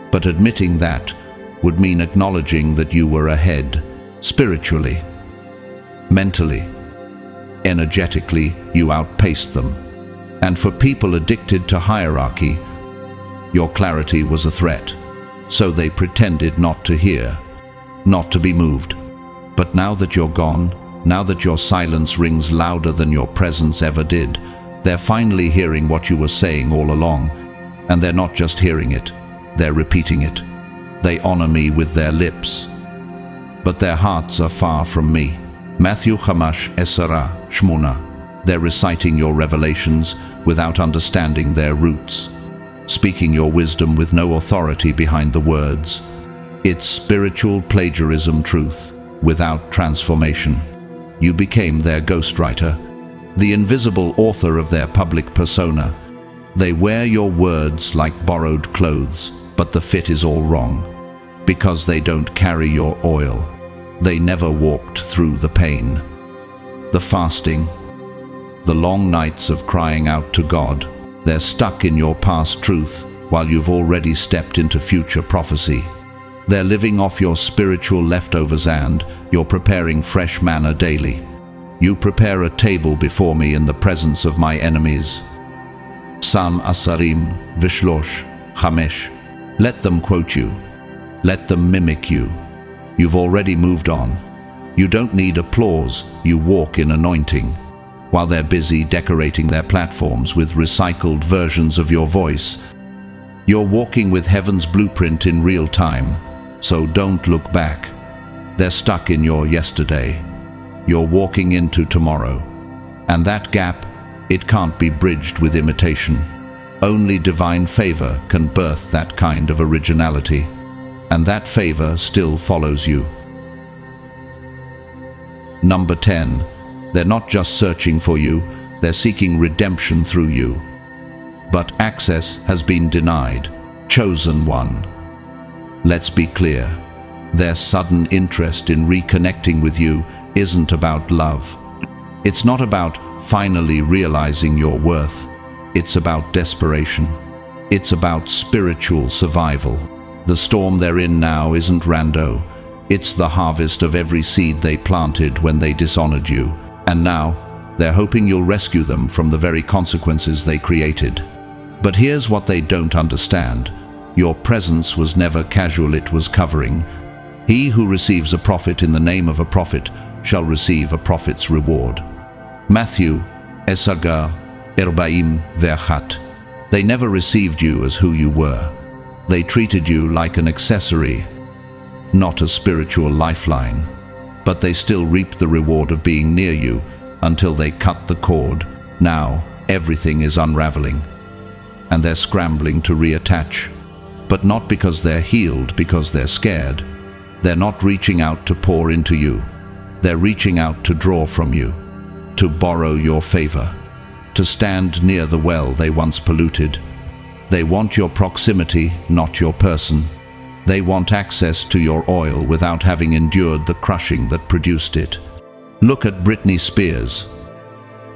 but admitting that would mean acknowledging that you were ahead, spiritually, mentally, energetically. You outpaced them. And for people addicted to hierarchy, your clarity was a threat. So they pretended not to hear, not to be moved. But now that you're gone, now that your silence rings louder than your presence ever did, they're finally hearing what you were saying all along. And they're not just hearing it, they're repeating it. They honor me with their lips, but their hearts are far from me. Matthew 5:10. They're reciting your revelations without understanding their roots, speaking your wisdom with no authority behind the words. It's spiritual plagiarism, truth without transformation. You became their ghostwriter, the invisible author of their public persona. They wear your words like borrowed clothes, but the fit is all wrong. Because they don't carry your oil. They never walked through the pain, the fasting, the long nights of crying out to God. They're stuck in your past truth while you've already stepped into future prophecy. They're living off your spiritual leftovers and you're preparing fresh manna daily. You prepare a table before me in the presence of my enemies. Psalm 5. Let them quote you. Let them mimic you. You've already moved on. You don't need applause, you walk in anointing. While they're busy decorating their platforms with recycled versions of your voice, you're walking with heaven's blueprint in real time. So don't look back. They're stuck in your yesterday. You're walking into tomorrow. And that gap, it can't be bridged with imitation. Only divine favor can birth that kind of originality. And that favor still follows you. Number 10. They're not just searching for you, they're seeking redemption through you. But access has been denied. Chosen one. Let's be clear. Their sudden interest in reconnecting with you isn't about love. It's not about finally realizing your worth. It's about desperation. It's about spiritual survival. The storm they're in now isn't rando. It's the harvest of every seed they planted when they dishonored you. And now, they're hoping you'll rescue them from the very consequences they created. But here's what they don't understand. Your presence was never casual, it was covering. He who receives a prophet in the name of a prophet shall receive a prophet's reward. Matthew, Esagar, Erbaim, Verchat. They never received you as who you were. They treated you like an accessory, not a spiritual lifeline. But they still reaped the reward of being near you until they cut the cord. Now, everything is unraveling. And they're scrambling to reattach. But not because they're healed, because they're scared. They're not reaching out to pour into you. They're reaching out to draw from you, to borrow your favor, to stand near the well they once polluted. They want your proximity, not your person. They want access to your oil without having endured the crushing that produced it. Look at Britney Spears,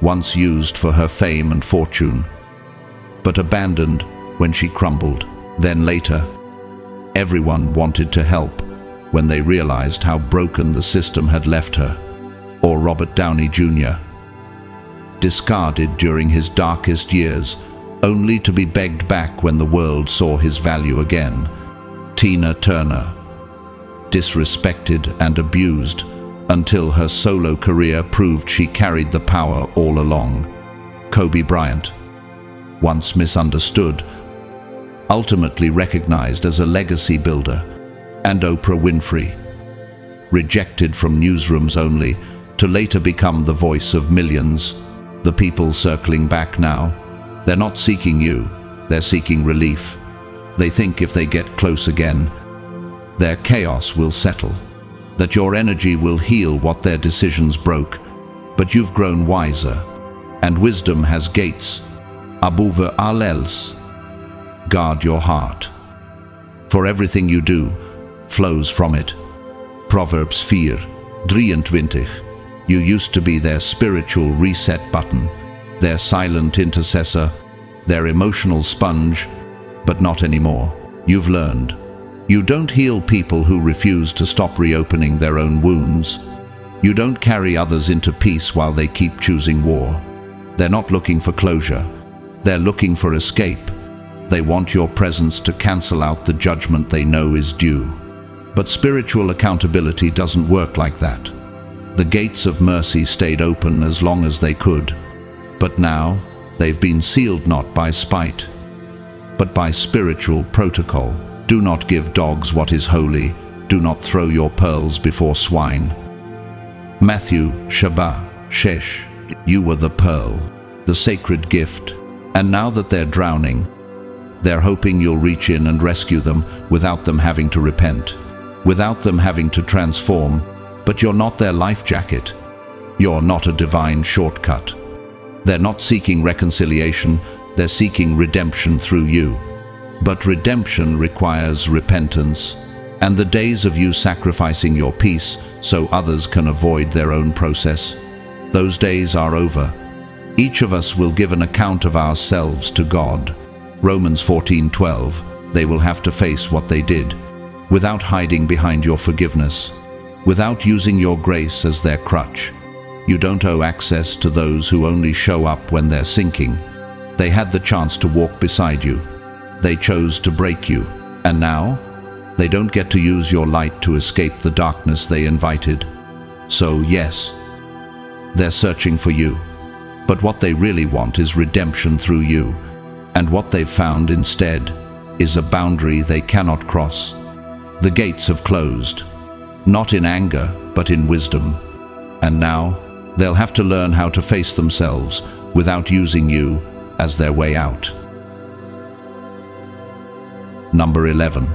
once used for her fame and fortune, but abandoned when she crumbled. Then later, everyone wanted to help when they realized how broken the system had left her. Or Robert Downey Jr., discarded during his darkest years, only to be begged back when the world saw his value again. Tina Turner, disrespected and abused until her solo career proved she carried the power all along. Kobe Bryant, once misunderstood, ultimately recognized as a legacy builder. And Oprah Winfrey, rejected from newsrooms only to later become the voice of millions. The people circling back now, they're not seeking you, they're seeking relief. They think if they get close again, their chaos will settle, that your energy will heal what their decisions broke. But you've grown wiser, and wisdom has gates. Abuva alels. Guard your heart, for everything you do flows from it. Proverbs 4:23. You used to be their spiritual reset button, their silent intercessor, their emotional sponge, but not anymore. You've learned. You don't heal people who refuse to stop reopening their own wounds. You don't carry others into peace while they keep choosing war. They're not looking for closure. They're looking for escape. They want your presence to cancel out the judgment they know is due. But spiritual accountability doesn't work like that. The gates of mercy stayed open as long as they could, but now they've been sealed not by spite, but by spiritual protocol. Do not give dogs what is holy. Do not throw your pearls before swine. Matthew, Shabbat, Shesh. You were the pearl, the sacred gift, and now that they're drowning, they're hoping you'll reach in and rescue them without them having to repent, without them having to transform. But you're not their life jacket. You're not a divine shortcut. They're not seeking reconciliation, they're seeking redemption through you. But redemption requires repentance, and the days of you sacrificing your peace so others can avoid their own process, those days are over. Each of us will give an account of ourselves to God. Romans 14:12. They will have to face what they did, without hiding behind your forgiveness, without using your grace as their crutch. You don't owe access to those who only show up when they're sinking. They had the chance to walk beside you. They chose to break you, and now they don't get to use your light to escape the darkness they invited. So yes, they're searching for you, but what they really want is redemption through you, and what they've found instead is a boundary they cannot cross. The gates have closed, not in anger, but in wisdom, and now they'll have to learn how to face themselves without using you as their way out. Number 11.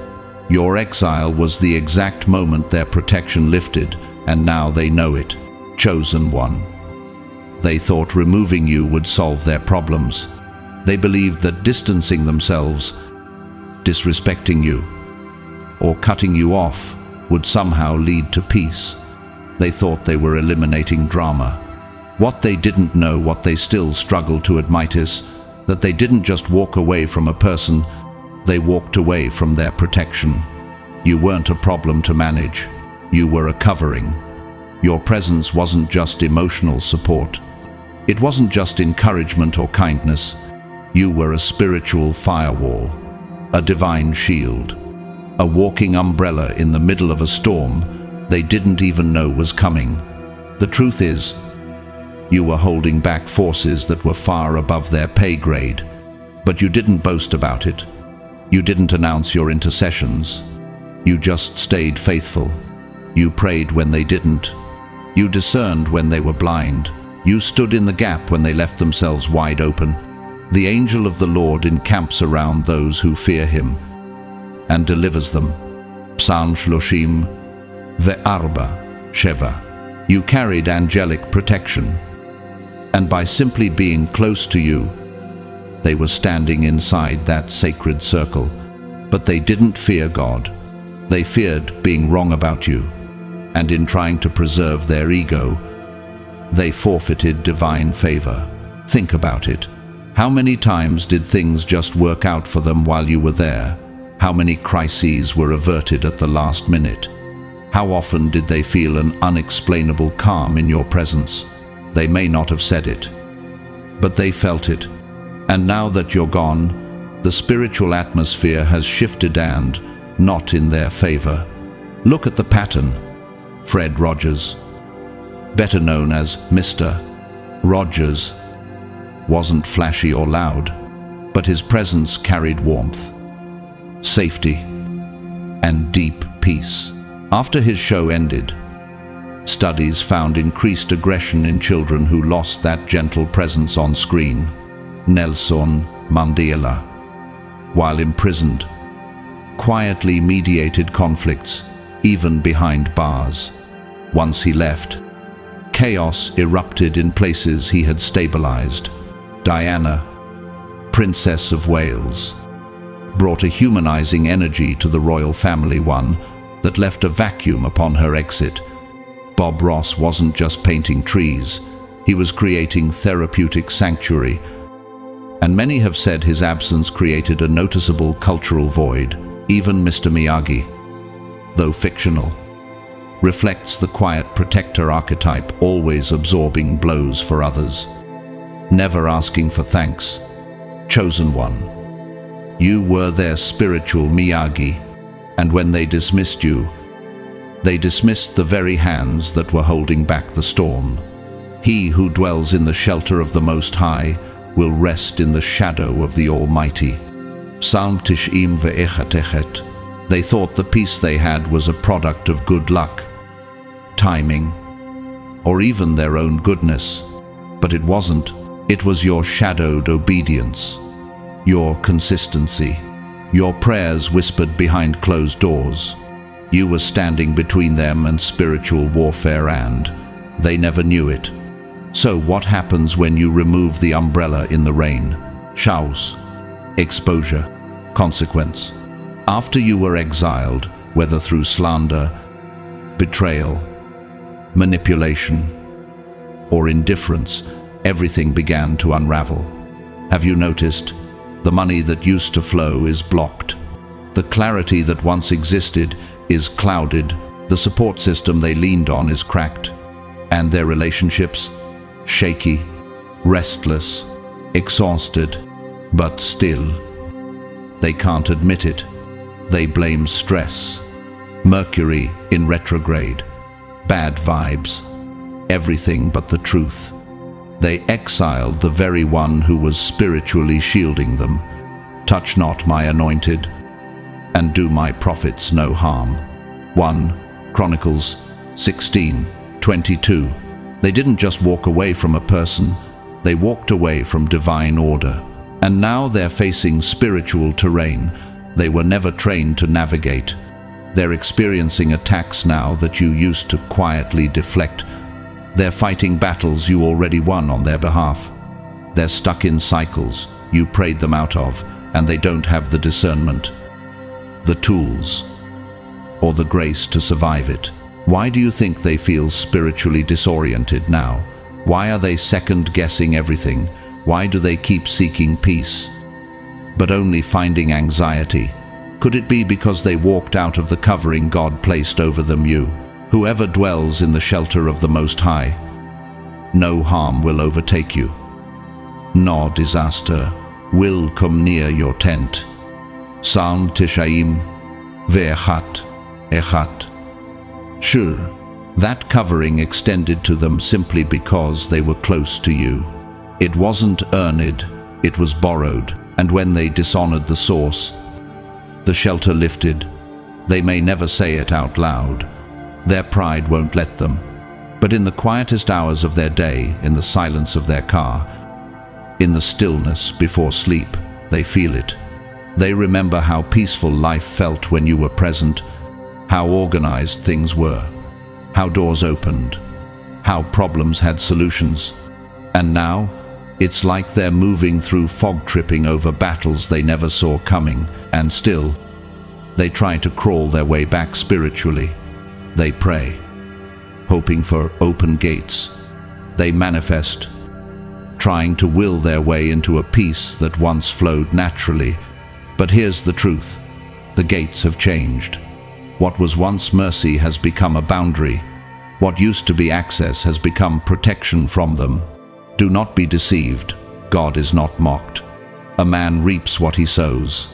Your exile was the exact moment their protection lifted, and now they know it. Chosen one. They thought removing you would solve their problems. They believed that distancing themselves, disrespecting you, or cutting you off would somehow lead to peace. They thought they were eliminating drama. What they didn't know, what they still struggled to admit, is that they didn't just walk away from a person, they walked away from their protection. You weren't a problem to manage. You were a covering. Your presence wasn't just emotional support. It wasn't just encouragement or kindness. You were a spiritual firewall, a divine shield, a walking umbrella in the middle of a storm they didn't even know was coming. The truth is, you were holding back forces that were far above their pay grade, but you didn't boast about it. You didn't announce your intercessions. You just stayed faithful. You prayed when they didn't. You discerned when they were blind. You stood in the gap when they left themselves wide open. The angel of the Lord encamps around those who fear him and delivers them. Psalm 34:7. You carried angelic protection, and by simply being close to you, they were standing inside that sacred circle. But they didn't fear God. They feared being wrong about you, and in trying to preserve their ego, they forfeited divine favor. Think about it. How many times did things just work out for them while you were there? How many crises were averted at the last minute? How often did they feel an unexplainable calm in your presence? They may not have said it, but they felt it. And now that you're gone, the spiritual atmosphere has shifted, and not in their favor. Look at the pattern. Fred Rogers, better known as Mr. Rogers, wasn't flashy or loud, but his presence carried warmth, safety, and deep peace. After his show ended, studies found increased aggression in children who lost that gentle presence on screen. Nelson Mandela, while imprisoned, quietly mediated conflicts, even behind bars. Once he left, chaos erupted in places he had stabilized. Diana, Princess of Wales, brought a humanizing energy to the royal family, one that left a vacuum upon her exit. Bob Ross wasn't just painting trees, he was creating therapeutic sanctuary, and many have said his absence created a noticeable cultural void. Even Mr. Miyagi, though fictional, reflects the quiet protector archetype, always absorbing blows for others, never asking for thanks. Chosen one. You were their spiritual Miyagi, and when they dismissed you, they dismissed the very hands that were holding back the storm. He who dwells in the shelter of the Most High will rest in the shadow of the Almighty. Psalm 94:1. They thought the peace they had was a product of good luck, timing, or even their own goodness. But it wasn't. It was your shadowed obedience, your consistency, your prayers whispered behind closed doors. You were standing between them and spiritual warfare, and they never knew it. So what happens when you remove the umbrella in the rain? Chaos, exposure, consequence. After you were exiled, whether through slander, betrayal, manipulation, or indifference, everything began to unravel. Have you noticed? The money that used to flow is blocked. The clarity that once existed is clouded. The support system they leaned on is cracked. And their relationships? Shaky, restless, exhausted, but still. They can't admit it. They blame stress, Mercury in retrograde, bad vibes, everything but the truth. They exiled the very one who was spiritually shielding them. Touch not my anointed, and do my prophets no harm. 1 Chronicles 16:22. They didn't just walk away from a person, they walked away from divine order. And now they're facing spiritual terrain they were never trained to navigate. They're experiencing attacks now that you used to quietly deflect. They're fighting battles you already won on their behalf. They're stuck in cycles you prayed them out of, and they don't have the discernment, the tools, or the grace to survive it? Why do you think they feel spiritually disoriented now? Why are they second-guessing everything? Why do they keep seeking peace, but only finding anxiety? Could it be because they walked out of the covering God placed over them? Whoever dwells in the shelter of the Most High, no harm will overtake you. No disaster will come near your tent. Psalm Tishaim Ve'echat Echat. Sure, that covering extended to them simply because they were close to you. It wasn't earned, it was borrowed, and when they dishonored the source, the shelter lifted. They may never say it out loud. Their pride won't let them. But in the quietest hours of their day, in the silence of their car, in the stillness before sleep, they feel it. They remember how peaceful life felt when you were present, how organized things were, how doors opened, how problems had solutions. And now, it's like they're moving through fog, tripping over battles they never saw coming, and still, they try to crawl their way back spiritually. They pray, hoping for open gates. They manifest, trying to will their way into a peace that once flowed naturally. But here's the truth. The gates have changed. What was once mercy has become a boundary. What used to be access has become protection from them. Do not be deceived. God is not mocked. A man reaps what he sows.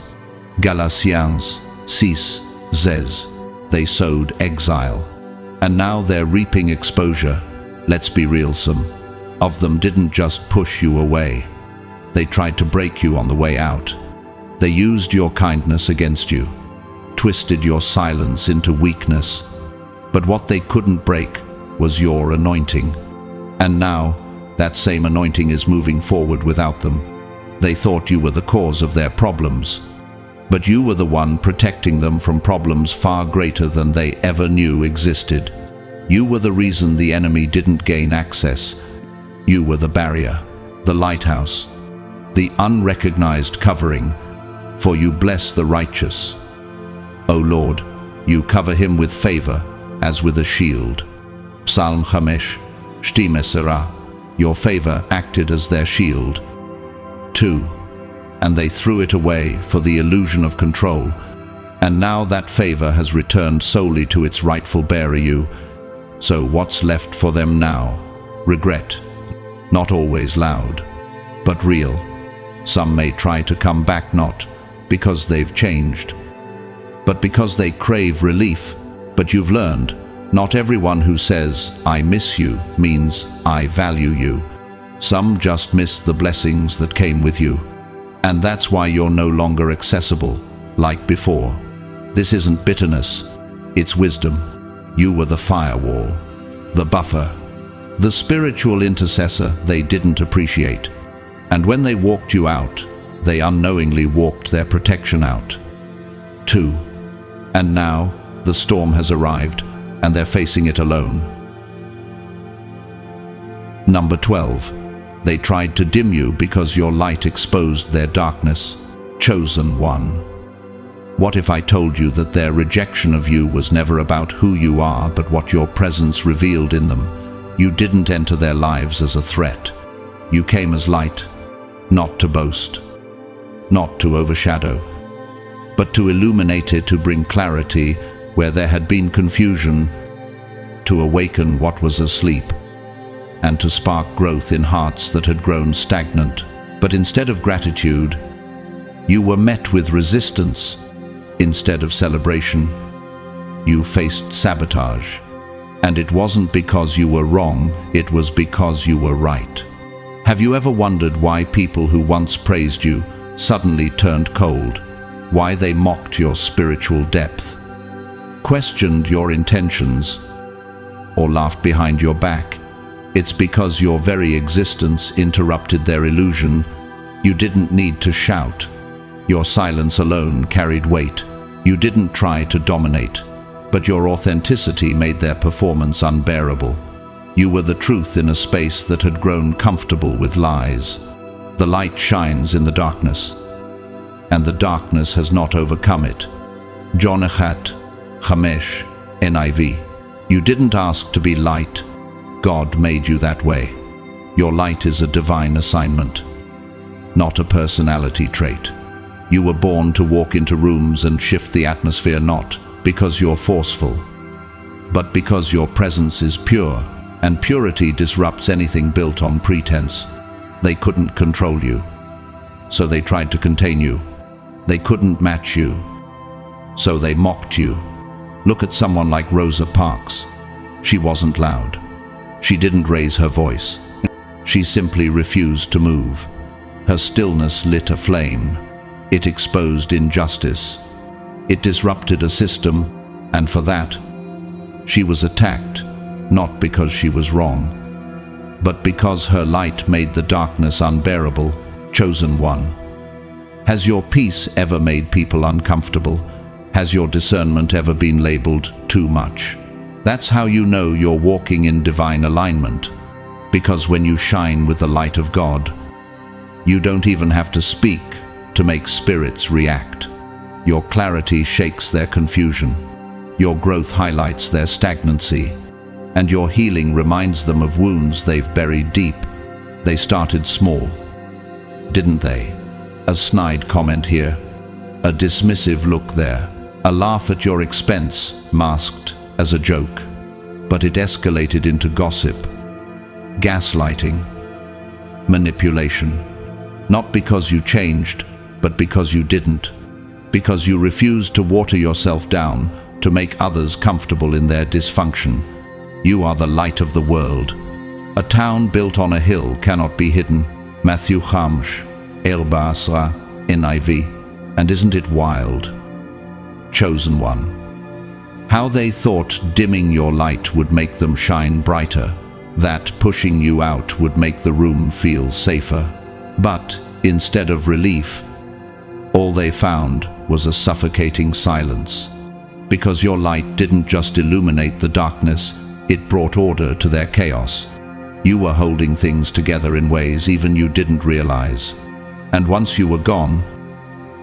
Galatians 6:16. They sowed exile, and now they're reaping exposure. Let's be real, some of them didn't just push you away. They tried to break you on the way out. They used your kindness against you, twisted your silence into weakness. But what they couldn't break was your anointing. And now, that same anointing is moving forward without them. They thought you were the cause of their problems, but you were the one protecting them from problems far greater than they ever knew existed. You were the reason the enemy didn't gain access. You were the barrier, the lighthouse, the unrecognized covering, for you bless the righteous. O Lord, you cover him with favor as with a shield. Psalm 5:12. Your favor acted as their shield. 2. And they threw it away for the illusion of control. And now that favor has returned solely to its rightful bearer, you. So what's left for them now? Regret. Not always loud, but real. Some may try to come back, not because they've changed, but because they crave relief. But you've learned, not everyone who says, "I miss you," means, "I value you." Some just miss the blessings that came with you. And that's why you're no longer accessible, like before. This isn't bitterness, it's wisdom. You were the firewall, the buffer, the spiritual intercessor they didn't appreciate. And when they walked you out, they unknowingly walked their protection out, too. And now, the storm has arrived, and they're facing it alone. Number 12. They tried to dim you because your light exposed their darkness. Chosen one. What if I told you that their rejection of you was never about who you are, but what your presence revealed in them? You didn't enter their lives as a threat. You came as light, not to boast, not to overshadow, but to illuminate it, to bring clarity where there had been confusion, to awaken what was asleep, and to spark growth in hearts that had grown stagnant. But instead of gratitude, you were met with resistance. Instead of celebration, you faced sabotage. And it wasn't because you were wrong, it was because you were right. Have you ever wondered why people who once praised you suddenly turned cold? Why they mocked your spiritual depth, questioned your intentions, or laughed behind your back? It's because your very existence interrupted their illusion. You didn't need to shout. Your silence alone carried weight. You didn't try to dominate, but your authenticity made their performance unbearable. You were the truth in a space that had grown comfortable with lies. The light shines in the darkness, and the darkness has not overcome it. John 1:8. Chamesh, NIV. You didn't ask to be light. God made you that way. Your light is a divine assignment, not a personality trait. You were born to walk into rooms and shift the atmosphere, not because you're forceful, but because your presence is pure, and purity disrupts anything built on pretense. They couldn't control you, so they tried to contain you. They couldn't match you, so they mocked you. Look at someone like Rosa Parks. She wasn't loud. She didn't raise her voice. She simply refused to move. Her stillness lit a flame. It exposed injustice. It disrupted a system, and for that, she was attacked, not because she was wrong, but because her light made the darkness unbearable. Chosen one. Has your peace ever made people uncomfortable? Has your discernment ever been labeled too much? That's how you know you're walking in divine alignment, because when you shine with the light of God, you don't even have to speak to make spirits react. Your clarity shakes their confusion. Your growth highlights their stagnancy, and your healing reminds them of wounds they've buried deep. They started small, didn't they? A snide comment here, a dismissive look there, a laugh at your expense, masked as a joke. But it escalated into gossip, gaslighting, manipulation. Not because you changed, but because you didn't. Because you refused to water yourself down to make others comfortable in their dysfunction. You are the light of the world. A town built on a hill cannot be hidden. Matthew Chamsh, Erba Asra, NIV. And isn't it wild? Chosen one. How they thought dimming your light would make them shine brighter, that pushing you out would make the room feel safer. But instead of relief, all they found was a suffocating silence. Because your light didn't just illuminate the darkness, it brought order to their chaos. You were holding things together in ways even you didn't realize. And once you were gone,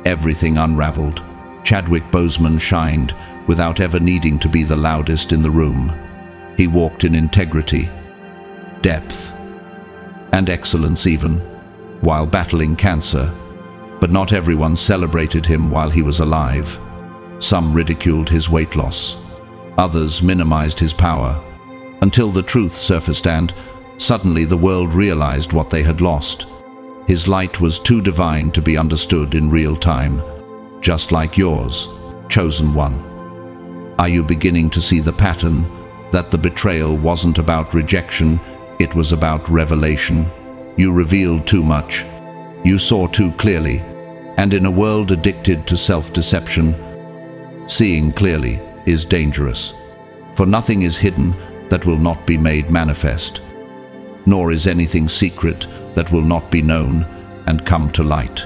everything unraveled. Chadwick Boseman shined without ever needing to be the loudest in the room. He walked in integrity, depth, and excellence even, while battling cancer. But not everyone celebrated him while he was alive. Some ridiculed his weight loss. Others minimized his power, until the truth surfaced and, suddenly the world realized what they had lost. His light was too divine to be understood in real time, just like yours, chosen one. Are you beginning to see the pattern, that the betrayal wasn't about rejection, it was about revelation? You revealed too much. You saw too clearly, and in a world addicted to self-deception, seeing clearly is dangerous. For nothing is hidden that will not be made manifest, nor is anything secret that will not be known and come to light.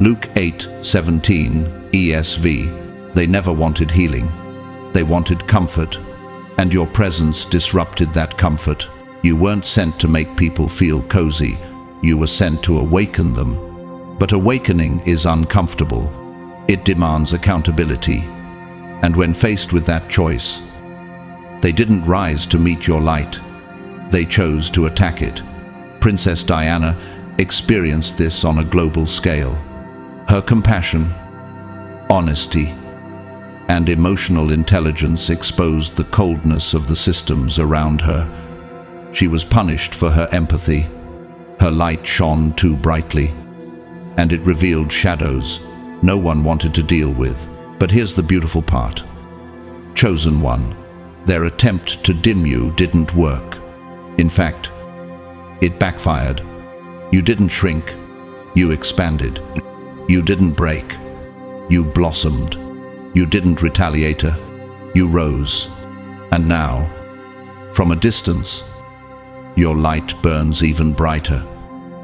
Luke 8:17, ESV. They never wanted healing. They wanted comfort, and your presence disrupted that comfort. You weren't sent to make people feel cozy. You were sent to awaken them. But awakening is uncomfortable. It demands accountability. And when faced with that choice, they didn't rise to meet your light. They chose to attack it. Princess Diana experienced this on a global scale. Her compassion, honesty, and emotional intelligence exposed the coldness of the systems around her. She was punished for her empathy. Her light shone too brightly, and it revealed shadows no one wanted to deal with. But here's the beautiful part. Chosen one, their attempt to dim you didn't work. In fact, it backfired. You didn't shrink, you expanded. You didn't break, you blossomed. You didn't retaliate, you rose. And now, from a distance, your light burns even brighter.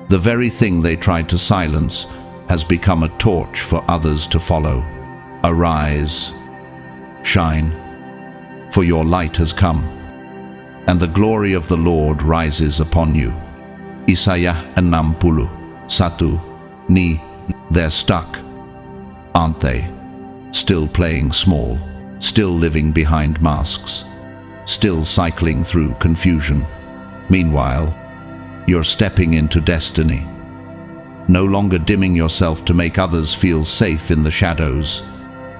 The very thing they tried to silence has become a torch for others to follow. Arise, shine, for your light has come, and the glory of the Lord rises upon you. Isaiah 61, ni. They're stuck, aren't they? Still playing small, still living behind masks, still cycling through confusion. Meanwhile, you're stepping into destiny, no longer dimming yourself to make others feel safe in the shadows.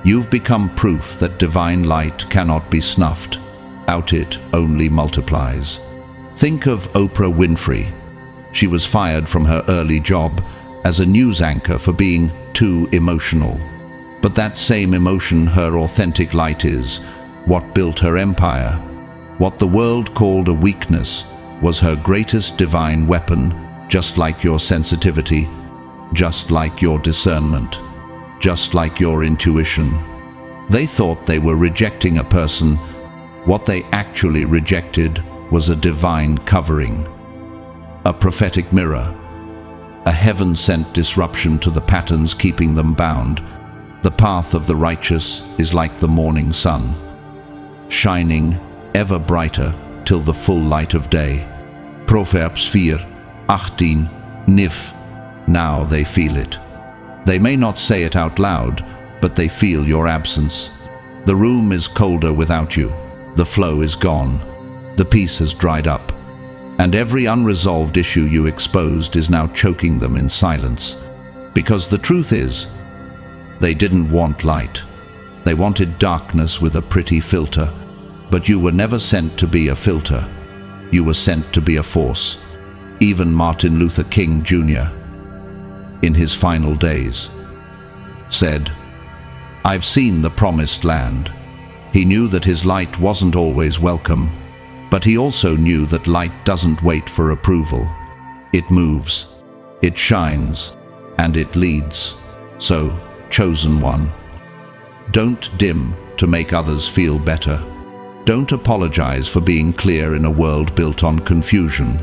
You've become proof that divine light cannot be snuffed out, it only multiplies. Think of Oprah Winfrey. She was fired from her early job as a news anchor for being too emotional. But that same emotion, her authentic light, is what built her empire. What the world called a weakness was her greatest divine weapon, just like your sensitivity, just like your discernment, just like your intuition. They thought they were rejecting a person. What they actually rejected was a divine covering, a prophetic mirror, a heaven-sent disruption to the patterns keeping them bound. The path of the righteous is like the morning sun, shining ever brighter till the full light of day. Proverbs 4:18, Nif. Now they feel it. They may not say it out loud, but they feel your absence. The room is colder without you. The flow is gone. The peace has dried up. And every unresolved issue you exposed is now choking them in silence. Because the truth is, they didn't want light. They wanted darkness with a pretty filter. But you were never sent to be a filter. You were sent to be a force. Even Martin Luther King Jr., in his final days, said, "I've seen the promised land." He knew that his light wasn't always welcome, but he also knew that light doesn't wait for approval. It moves, it shines, and it leads. So, chosen one, don't dim to make others feel better. Don't apologize for being clear in a world built on confusion.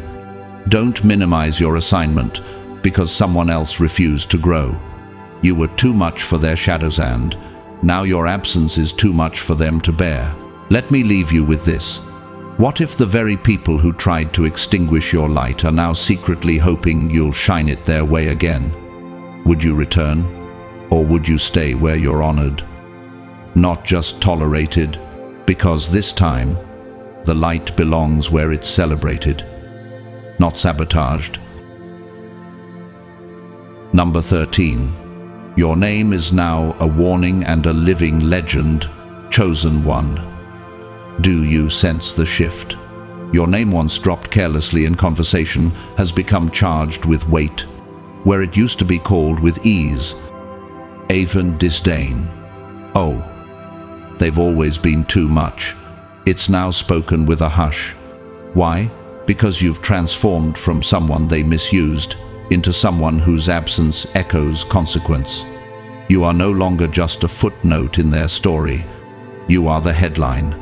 Don't minimize your assignment because someone else refused to grow. You were too much for their shadows, and now your absence is too much for them to bear. Let me leave you with this. What if the very people who tried to extinguish your light are now secretly hoping you'll shine it their way again? Would you return? Or would you stay where you're honored? Not just tolerated, because this time, the light belongs where it's celebrated, not sabotaged. Number 13. Your name is now a warning and a living legend, chosen one. Do you sense the shift? Your name, once dropped carelessly in conversation, has become charged with weight, where it used to be called with ease, even disdain. Oh, they've always been too much. It's now spoken with a hush. Why? Because you've transformed from someone they misused into someone whose absence echoes consequence. You are no longer just a footnote in their story. You are the headline.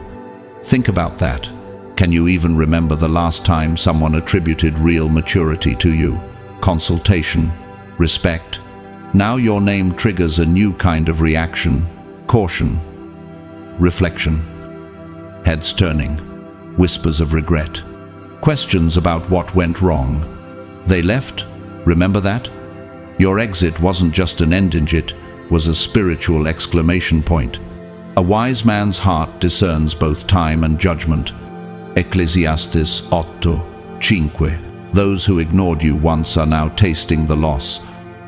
Think about that. Can you even remember the last time someone attributed real maturity to you? Consultation, respect. Now your name triggers a new kind of reaction, caution, reflection, heads turning, whispers of regret, questions about what went wrong. They left, remember that? Your exit wasn't just an end, it was a spiritual exclamation point. A wise man's heart discerns both time and judgment. Ecclesiastes 8:5. Those who ignored you once are now tasting the loss.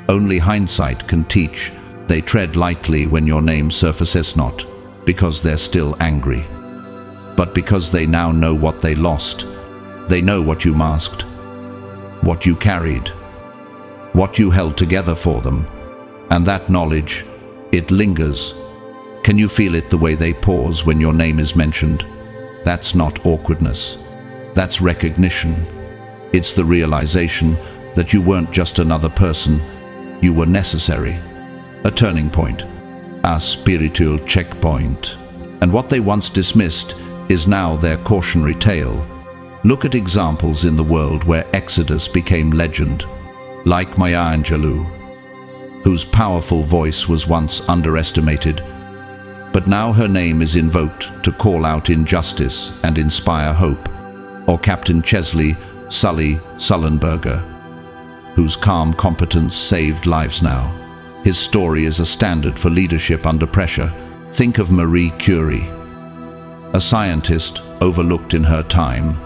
Only hindsight can teach. They tread lightly when your name surfaces, not because they're still angry, but because they now know what they lost. They know what you masked, what you carried, what you held together for them. And that knowledge, it lingers. Can you feel it the way they pause when your name is mentioned? That's not awkwardness. That's recognition. It's the realization that you weren't just another person. You were necessary. A turning point. A spiritual checkpoint. And what they once dismissed is now their cautionary tale. Look at examples in the world where Exodus became legend, like Maya Angelou, whose powerful voice was once underestimated, but now her name is invoked to call out injustice and inspire hope. Or Captain Chesley Sully Sullenberger, whose calm competence saved lives now. His story is a standard for leadership under pressure. Think of Marie Curie, a scientist overlooked in her time.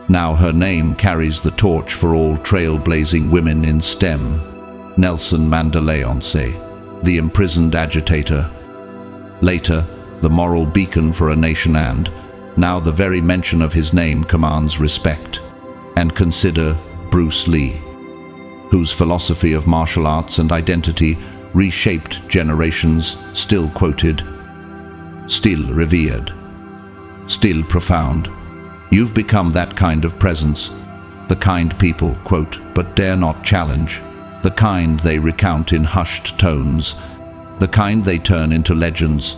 Now her name carries the torch for all trailblazing women in STEM. Nelson Mandela Once, the imprisoned agitator. Later, the moral beacon for a nation, and now the very mention of his name commands respect. And consider Bruce Lee, whose philosophy of martial arts and identity reshaped generations, still quoted, still revered, still profound. You've become that kind of presence, the kind people quote but dare not challenge, the kind they recount in hushed tones, the kind they turn into legends.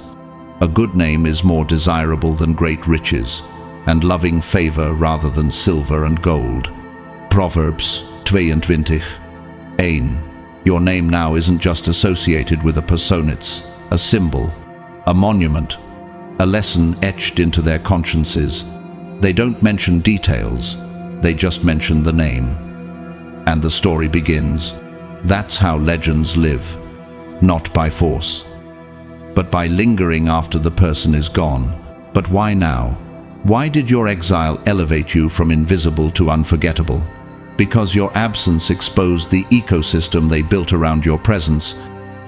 A good name is more desirable than great riches, and loving favor rather than silver and gold. Proverbs 22:1. Your name now isn't just associated with a person, it's a symbol, a monument, a lesson etched into their consciences. They don't mention details, they just mention the name. And the story begins. That's how legends live, not by force, but by lingering after the person is gone. But why now? Why did your exile elevate you from invisible to unforgettable? Because your absence exposed the ecosystem they built around your presence.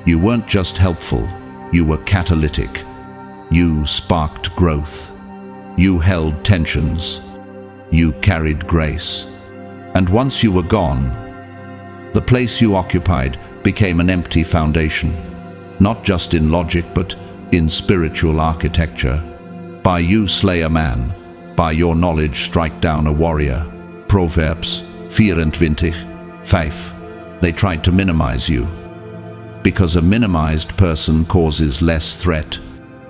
You weren't just helpful, you were catalytic. You sparked growth. You held tensions. You carried grace. And once you were gone, the place you occupied became an empty foundation, not just in logic but in spiritual architecture. By you slay a man, by your knowledge strike down a warrior. Proverbs 24:5. They tried to minimize you, because a minimized person causes less threat.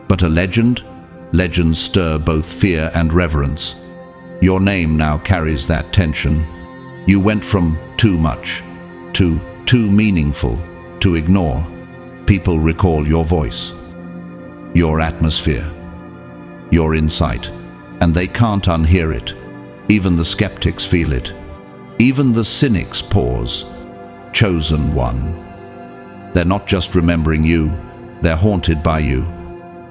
But a legend? Legends stir both fear and reverence. Your name now carries that tension. You went from too much to too meaningful to ignore. People recall your voice, your atmosphere, your insight, and they can't unhear it. Even the skeptics feel it. Even the cynics pause. Chosen one. They're not just remembering you, they're haunted by you,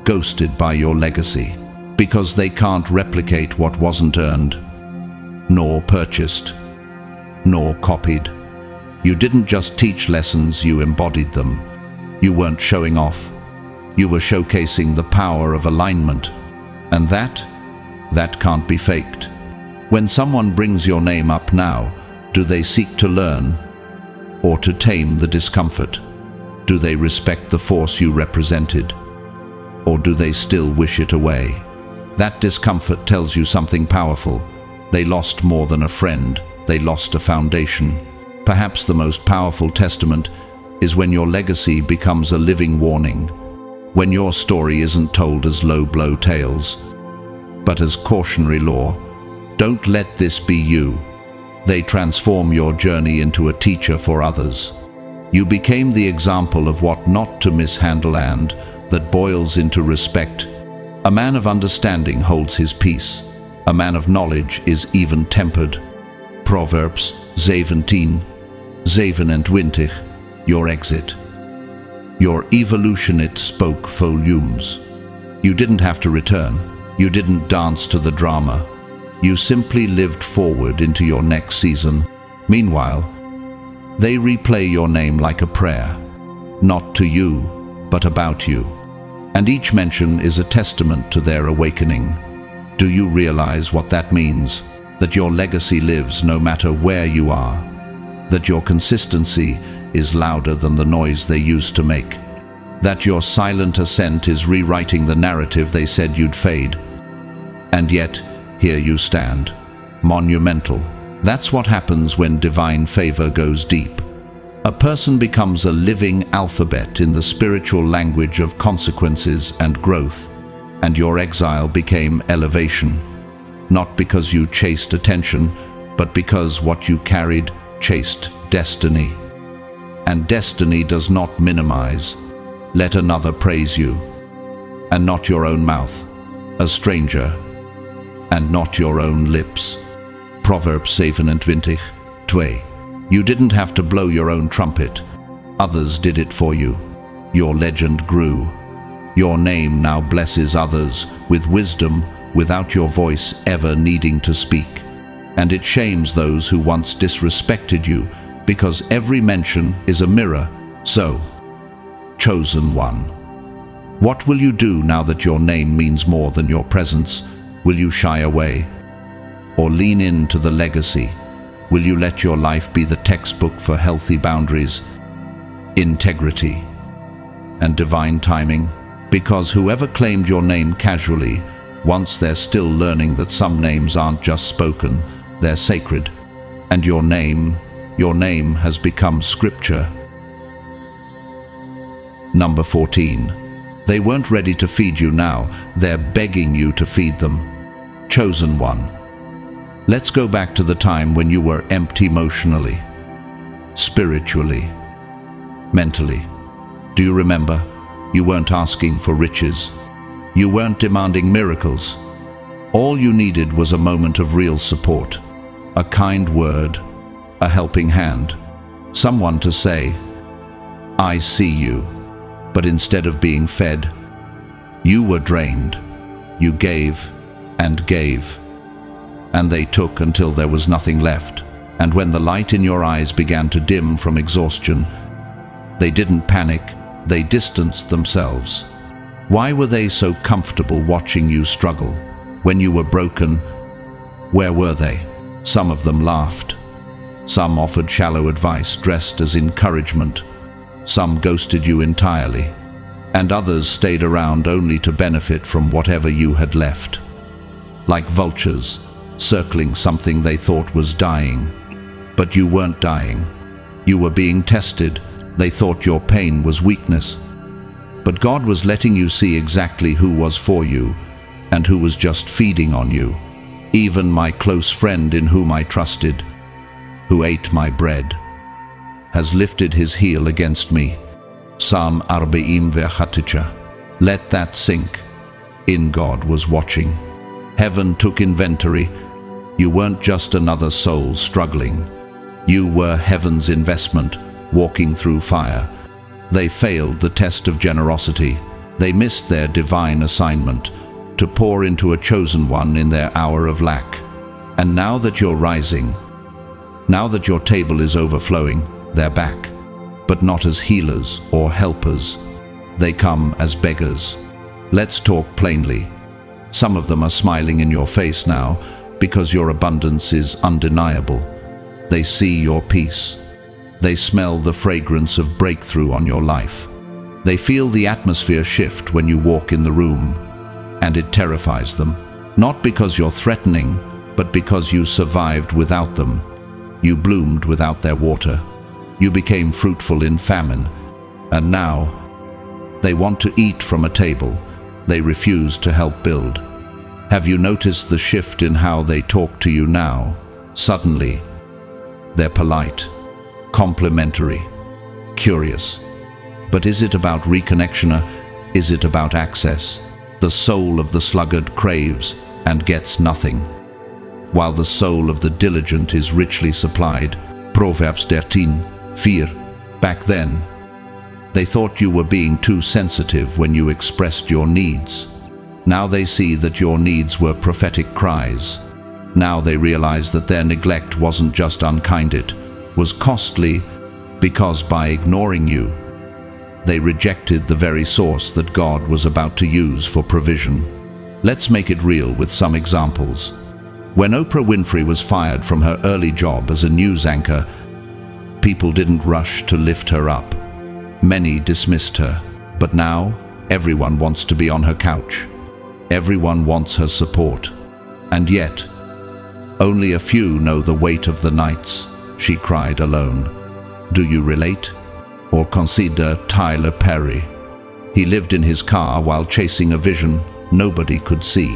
ghosted by your legacy, because they can't replicate what wasn't earned, nor purchased, nor copied. You didn't just teach lessons, you embodied them. You weren't showing off. You were showcasing the power of alignment. And that can't be faked. When someone brings your name up now, do they seek to learn or to tame the discomfort? Do they respect the force you represented, or do they still wish it away? That discomfort tells you something powerful. They lost more than a friend, they lost a foundation. Perhaps the most powerful testament is when your legacy becomes a living warning, when your story isn't told as low-blow tales, but as cautionary law. Don't let this be you. They transform your journey into a teacher for others. You became the example of what not to mishandle, and that boils into respect. A man of understanding holds his peace. A man of knowledge is even-tempered. Proverbs 17:27. Your exit, your evolution, it spoke volumes. You didn't have to return. You didn't dance to the drama. You simply lived forward into your next season. Meanwhile, they replay your name like a prayer, not to you, but about you. And each mention is a testament to their awakening. Do you realize what that means? That your legacy lives no matter where you are. That your consistency is louder than the noise they used to make. That your silent ascent is rewriting the narrative they said you'd fade. And yet, here you stand, monumental. That's what happens when divine favor goes deep. A person becomes a living alphabet in the spiritual language of consequences and growth, and your exile became elevation, not because you chased attention, but because what you carried chased destiny. And destiny does not minimize. Let another praise you, and not your own mouth, a stranger, and not your own lips. Proverbs 7:20. You didn't have to blow your own trumpet. Others did it for you. Your legend grew. Your name now blesses others with wisdom without your voice ever needing to speak. And it shames those who once disrespected you, because every mention is a mirror. So, chosen one, what will you do now that your name means more than your presence? Will you shy away or lean into the legacy? Will you let your life be the textbook for healthy boundaries, integrity, and divine timing? Because whoever claimed your name casually, once they're still learning that some names aren't just spoken, they're sacred. And your name has become scripture. Number 14. They weren't ready to feed you now, they're begging you to feed them. Chosen one. Let's go back to the time when you were empty emotionally, spiritually, mentally. Do you remember? You weren't asking for riches. You weren't demanding miracles. All you needed was a moment of real support, a kind word, a helping hand, someone to say, "I see you." But instead of being fed, you were drained. You gave and gave. And they took until there was nothing left. And when the light in your eyes began to dim from exhaustion, they didn't panic, they distanced themselves. Why were they so comfortable watching you struggle? When you were broken, where were they? Some of them laughed. Some offered shallow advice dressed as encouragement. Some ghosted you entirely. And others stayed around only to benefit from whatever you had left. Like vultures, circling something they thought was dying. But you weren't dying. You were being tested. They thought your pain was weakness. But God was letting you see exactly who was for you and who was just feeding on you. Even my close friend in whom I trusted, who ate my bread, has lifted his heel against me. Psalm 40:4. Let that sink in. God was watching. Heaven took inventory. You weren't just another soul struggling. You were heaven's investment, walking through fire. They failed the test of generosity. They missed their divine assignment, to pour into a chosen one in their hour of lack. And now that you're rising, now that your table is overflowing, they're back. But not as healers or helpers. They come as beggars. Let's talk plainly. Some of them are smiling in your face now because your abundance is undeniable. They see your peace. They smell the fragrance of breakthrough on your life. They feel the atmosphere shift when you walk in the room, and it terrifies them. Not because you're threatening, but because you survived without them. You bloomed without their water. You became fruitful in famine, and now they want to eat from a table they refuse to help build. Have you noticed the shift in how they talk to you now? Suddenly, they're polite, complimentary, curious. But is it about reconnection, or is it about access? The soul of the sluggard craves and gets nothing, while the soul of the diligent is richly supplied. Proverbs 13:4. Back then, they thought you were being too sensitive when you expressed your needs. Now they see that your needs were prophetic cries. Now they realize that their neglect wasn't just unkind, it was costly, because by ignoring you, they rejected the very source that God was about to use for provision. Let's make it real with some examples. When Oprah Winfrey was fired from her early job as a news anchor, people didn't rush to lift her up. Many dismissed her. But now, everyone wants to be on her couch. Everyone wants her support. And yet, only a few know the weight of the nights she cried alone. Do you relate? Or consider Tyler Perry. He lived in his car while chasing a vision nobody could see.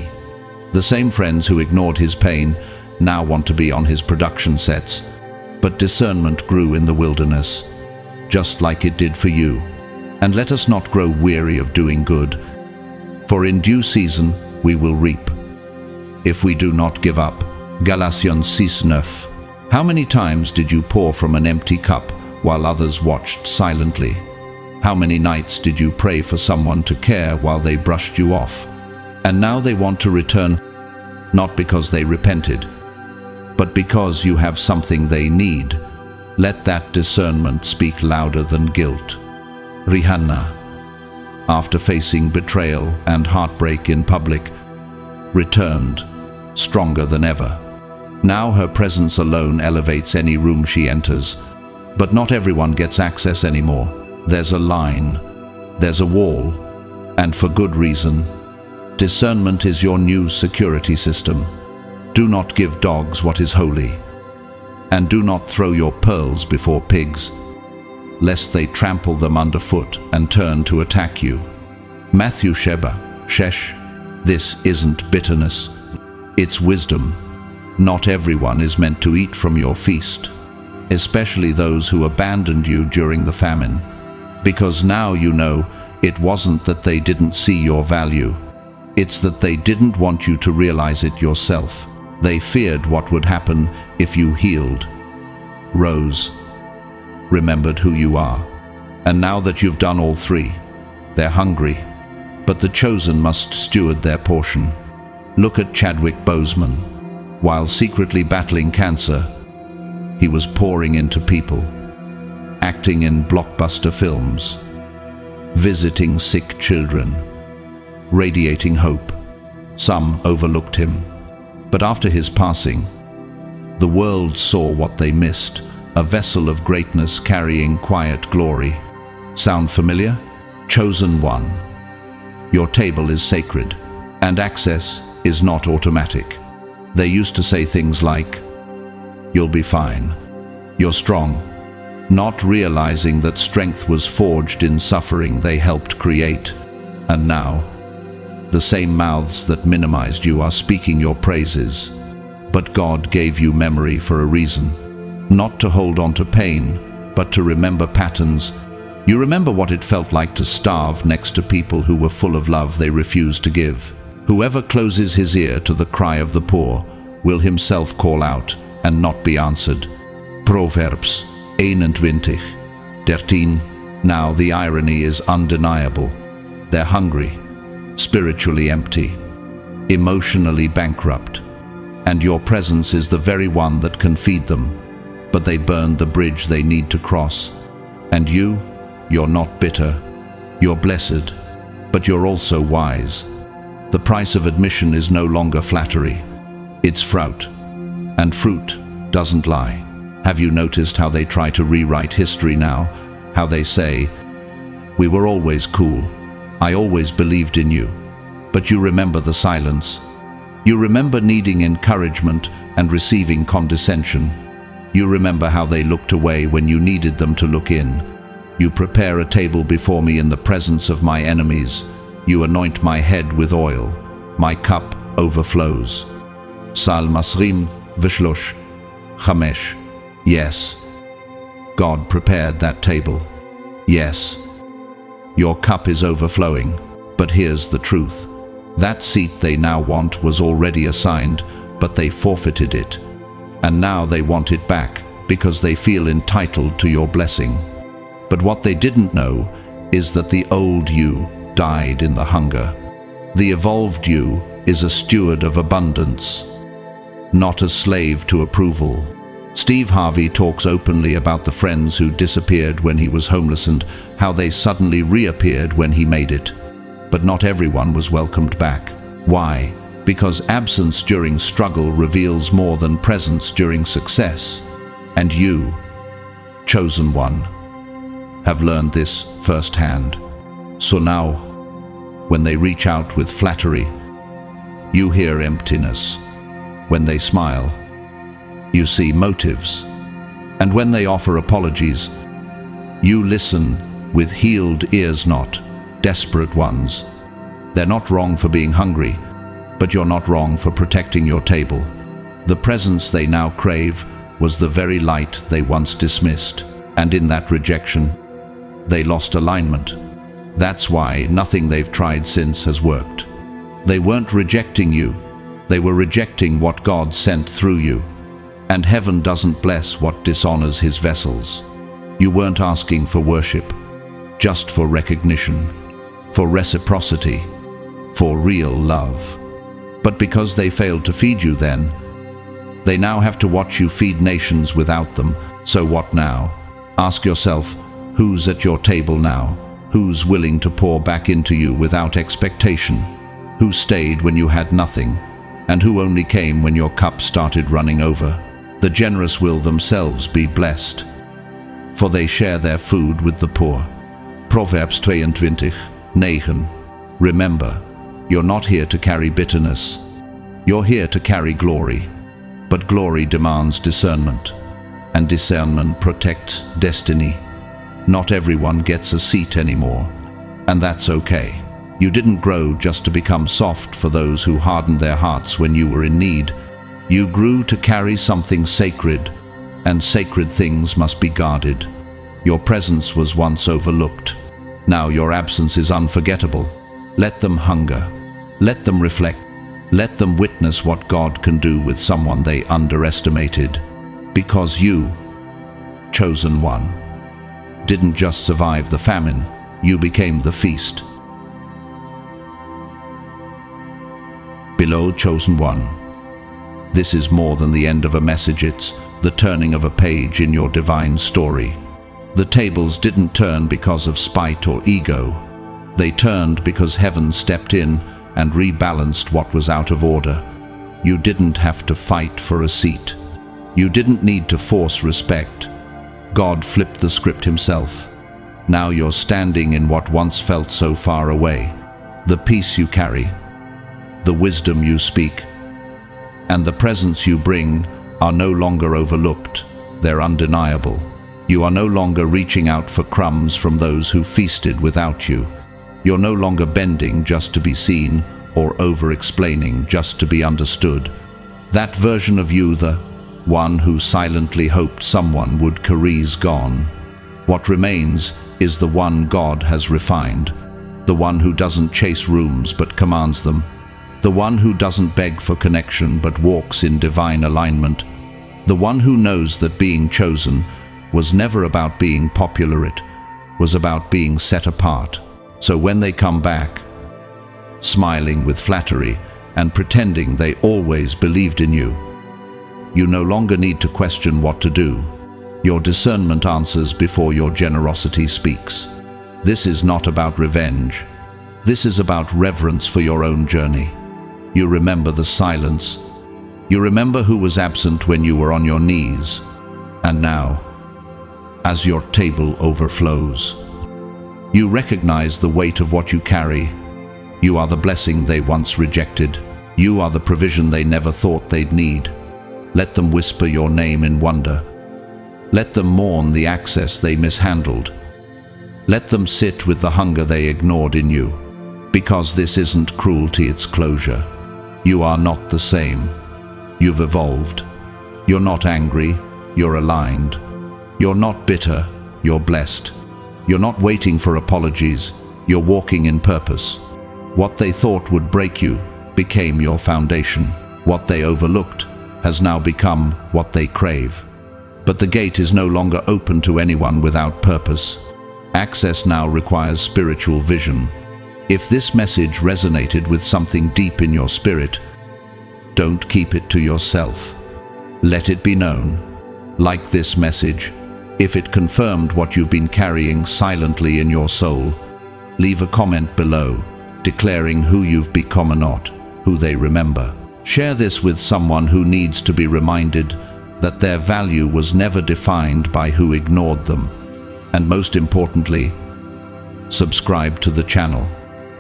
The same friends who ignored his pain now want to be on his production sets. But discernment grew in the wilderness, just like it did for you. And let us not grow weary of doing good, for in due season we will reap, if we do not give up. Galatians 6:9. How many times did you pour from an empty cup while others watched silently? How many nights did you pray for someone to care while they brushed you off? And now they want to return, not because they repented, but because you have something they need. Let that discernment speak louder than guilt. Rihanna, after facing betrayal and heartbreak in public, returned, stronger than ever. Now her presence alone elevates any room she enters. But not everyone gets access anymore. There's a line, there's a wall, and for good reason. Discernment is your new security system. Do not give dogs what is holy, and do not throw your pearls before pigs, lest they trample them underfoot and turn to attack you. Matthew Sheba, Shesh, this isn't bitterness, it's wisdom. Not everyone is meant to eat from your feast, especially those who abandoned you during the famine, because now you know it wasn't that they didn't see your value, it's that they didn't want you to realize it yourself. They feared what would happen if you healed. Rose remembered who you are, and now that you've done all three, they're hungry, but the chosen must steward their portion. Look at Chadwick Boseman. While secretly battling cancer, he was pouring into people, acting in blockbuster films, visiting sick children, radiating hope. Some overlooked him, but after his passing, the world saw what they missed, a vessel of greatness carrying quiet glory. Sound familiar? Chosen one. Your table is sacred, and access is not automatic. They used to say things like, "You'll be fine. You're strong," not realizing that strength was forged in suffering they helped create. And now, the same mouths that minimized you are speaking your praises. But God gave you memory for a reason, not to hold on to pain, but to remember patterns. You remember what it felt like to starve next to people who were full of love they refused to give. Whoever closes his ear to the cry of the poor will himself call out and not be answered. Proverbs 21:13. Now the irony is undeniable. They're hungry, spiritually empty, emotionally bankrupt, and your presence is the very one that can feed them. But they burned the bridge they need to cross. And you're not bitter. You're blessed, but you're also wise. The price of admission is no longer flattery. It's fruit. And fruit doesn't lie. Have you noticed how they try to rewrite history now? How they say, "We were always cool. I always believed in you." But you remember the silence. You remember needing encouragement and receiving condescension. You remember how they looked away when you needed them to look in. You prepare a table before me in the presence of my enemies. You anoint my head with oil. My cup overflows. Psalm 23:5. Yes, God prepared that table. Yes, your cup is overflowing. But here's the truth. That seat they now want was already assigned, but they forfeited it. And now they want it back because they feel entitled to your blessing. But what they didn't know is that the old you died in the hunger. The evolved you is a steward of abundance, not a slave to approval. Steve Harvey talks openly about the friends who disappeared when he was homeless and how they suddenly reappeared when he made it. But not everyone was welcomed back. Why? Because absence during struggle reveals more than presence during success. And you, chosen one, have learned this firsthand. So now, when they reach out with flattery, you hear emptiness. When they smile, you see motives. And when they offer apologies, you listen with healed ears, not desperate ones. They're not wrong for being hungry, but you're not wrong for protecting your table. The presence they now crave was the very light they once dismissed, and in that rejection, they lost alignment. That's why nothing they've tried since has worked. They weren't rejecting you, they were rejecting what God sent through you. And heaven doesn't bless what dishonors his vessels. You weren't asking for worship, just for recognition, for reciprocity, for real love. But because they failed to feed you then, they now have to watch you feed nations without them. So what now? Ask yourself, who's at your table now? Who's willing to pour back into you without expectation? Who stayed when you had nothing? And who only came when your cup started running over? The generous will themselves be blessed, for they share their food with the poor. Proverbs 22:9. Remember, you're not here to carry bitterness. You're here to carry glory. But glory demands discernment, and discernment protects destiny. Not everyone gets a seat anymore, and that's okay. You didn't grow just to become soft for those who hardened their hearts when you were in need. You grew to carry something sacred, and sacred things must be guarded. Your presence was once overlooked. Now your absence is unforgettable. Let them hunger. Let them reflect. Let them witness what God can do with someone they underestimated. Because you, chosen one, didn't just survive the famine, you became the feast. Below, chosen one. This is more than the end of a message, it's the turning of a page in your divine story. The tables didn't turn because of spite or ego. They turned because heaven stepped in and rebalanced what was out of order. You didn't have to fight for a seat. You didn't need to force respect. God flipped the script himself. Now you're standing in what once felt so far away. The peace you carry, the wisdom you speak, and the presence you bring are no longer overlooked. They're undeniable. You are no longer reaching out for crumbs from those who feasted without you. You're no longer bending just to be seen or over-explaining just to be understood. That version of you, the one who silently hoped someone would carry, is gone. What remains is the one God has refined, the one who doesn't chase rooms but commands them, the one who doesn't beg for connection but walks in divine alignment, the one who knows that being chosen was never about being popular, it was about being set apart. So when they come back, smiling with flattery and pretending they always believed in you, you no longer need to question what to do. Your discernment answers before your generosity speaks. This is not about revenge. This is about reverence for your own journey. You remember the silence. You remember who was absent when you were on your knees. And now, as your table overflows, you recognize the weight of what you carry. You are the blessing they once rejected. You are the provision they never thought they'd need. Let them whisper your name in wonder. Let them mourn the access they mishandled. Let them sit with the hunger they ignored in you. Because this isn't cruelty, it's closure. You are not the same. You've evolved. You're not angry, you're aligned. You're not bitter, you're blessed. You're not waiting for apologies, you're walking in purpose. What they thought would break you became your foundation. What they overlooked has now become what they crave. But the gate is no longer open to anyone without purpose. Access now requires spiritual vision. If this message resonated with something deep in your spirit, don't keep it to yourself. Let it be known. Like this message, if it confirmed what you've been carrying silently in your soul, leave a comment below, declaring who you've become or not, who they remember. Share this with someone who needs to be reminded that their value was never defined by who ignored them. And most importantly, subscribe to the channel.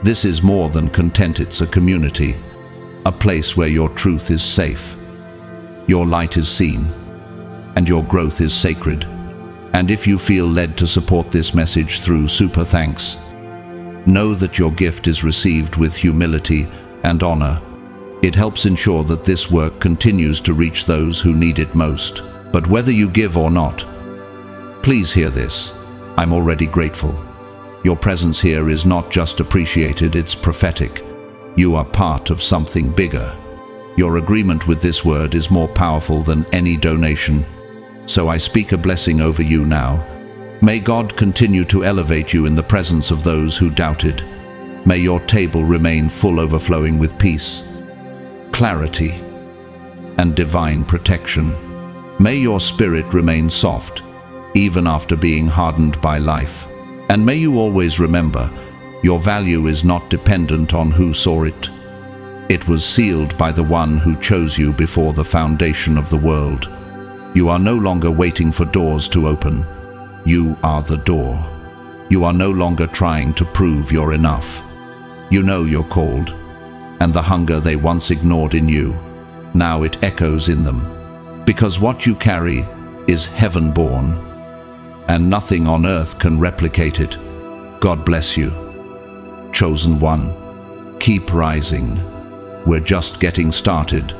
This is more than content, it's a community, a place where your truth is safe, your light is seen, and your growth is sacred. And if you feel led to support this message through super thanks, know that your gift is received with humility and honor. It helps ensure that this work continues to reach those who need it most. But whether you give or not, please hear this. I'm already grateful. Your presence here is not just appreciated, it's prophetic. You are part of something bigger. Your agreement with this word is more powerful than any donation. So I speak a blessing over you now. May God continue to elevate you in the presence of those who doubted. May your table remain full, overflowing with peace, clarity, and divine protection. May your spirit remain soft, even after being hardened by life. And may you always remember, your value is not dependent on who saw it. It was sealed by the one who chose you before the foundation of the world. You are no longer waiting for doors to open. You are the door. You are no longer trying to prove you're enough. You know you're called, and the hunger they once ignored in you, now it echoes in them. Because what you carry is heaven-born, and nothing on earth can replicate it. God bless you. Chosen one, keep rising. We're just getting started.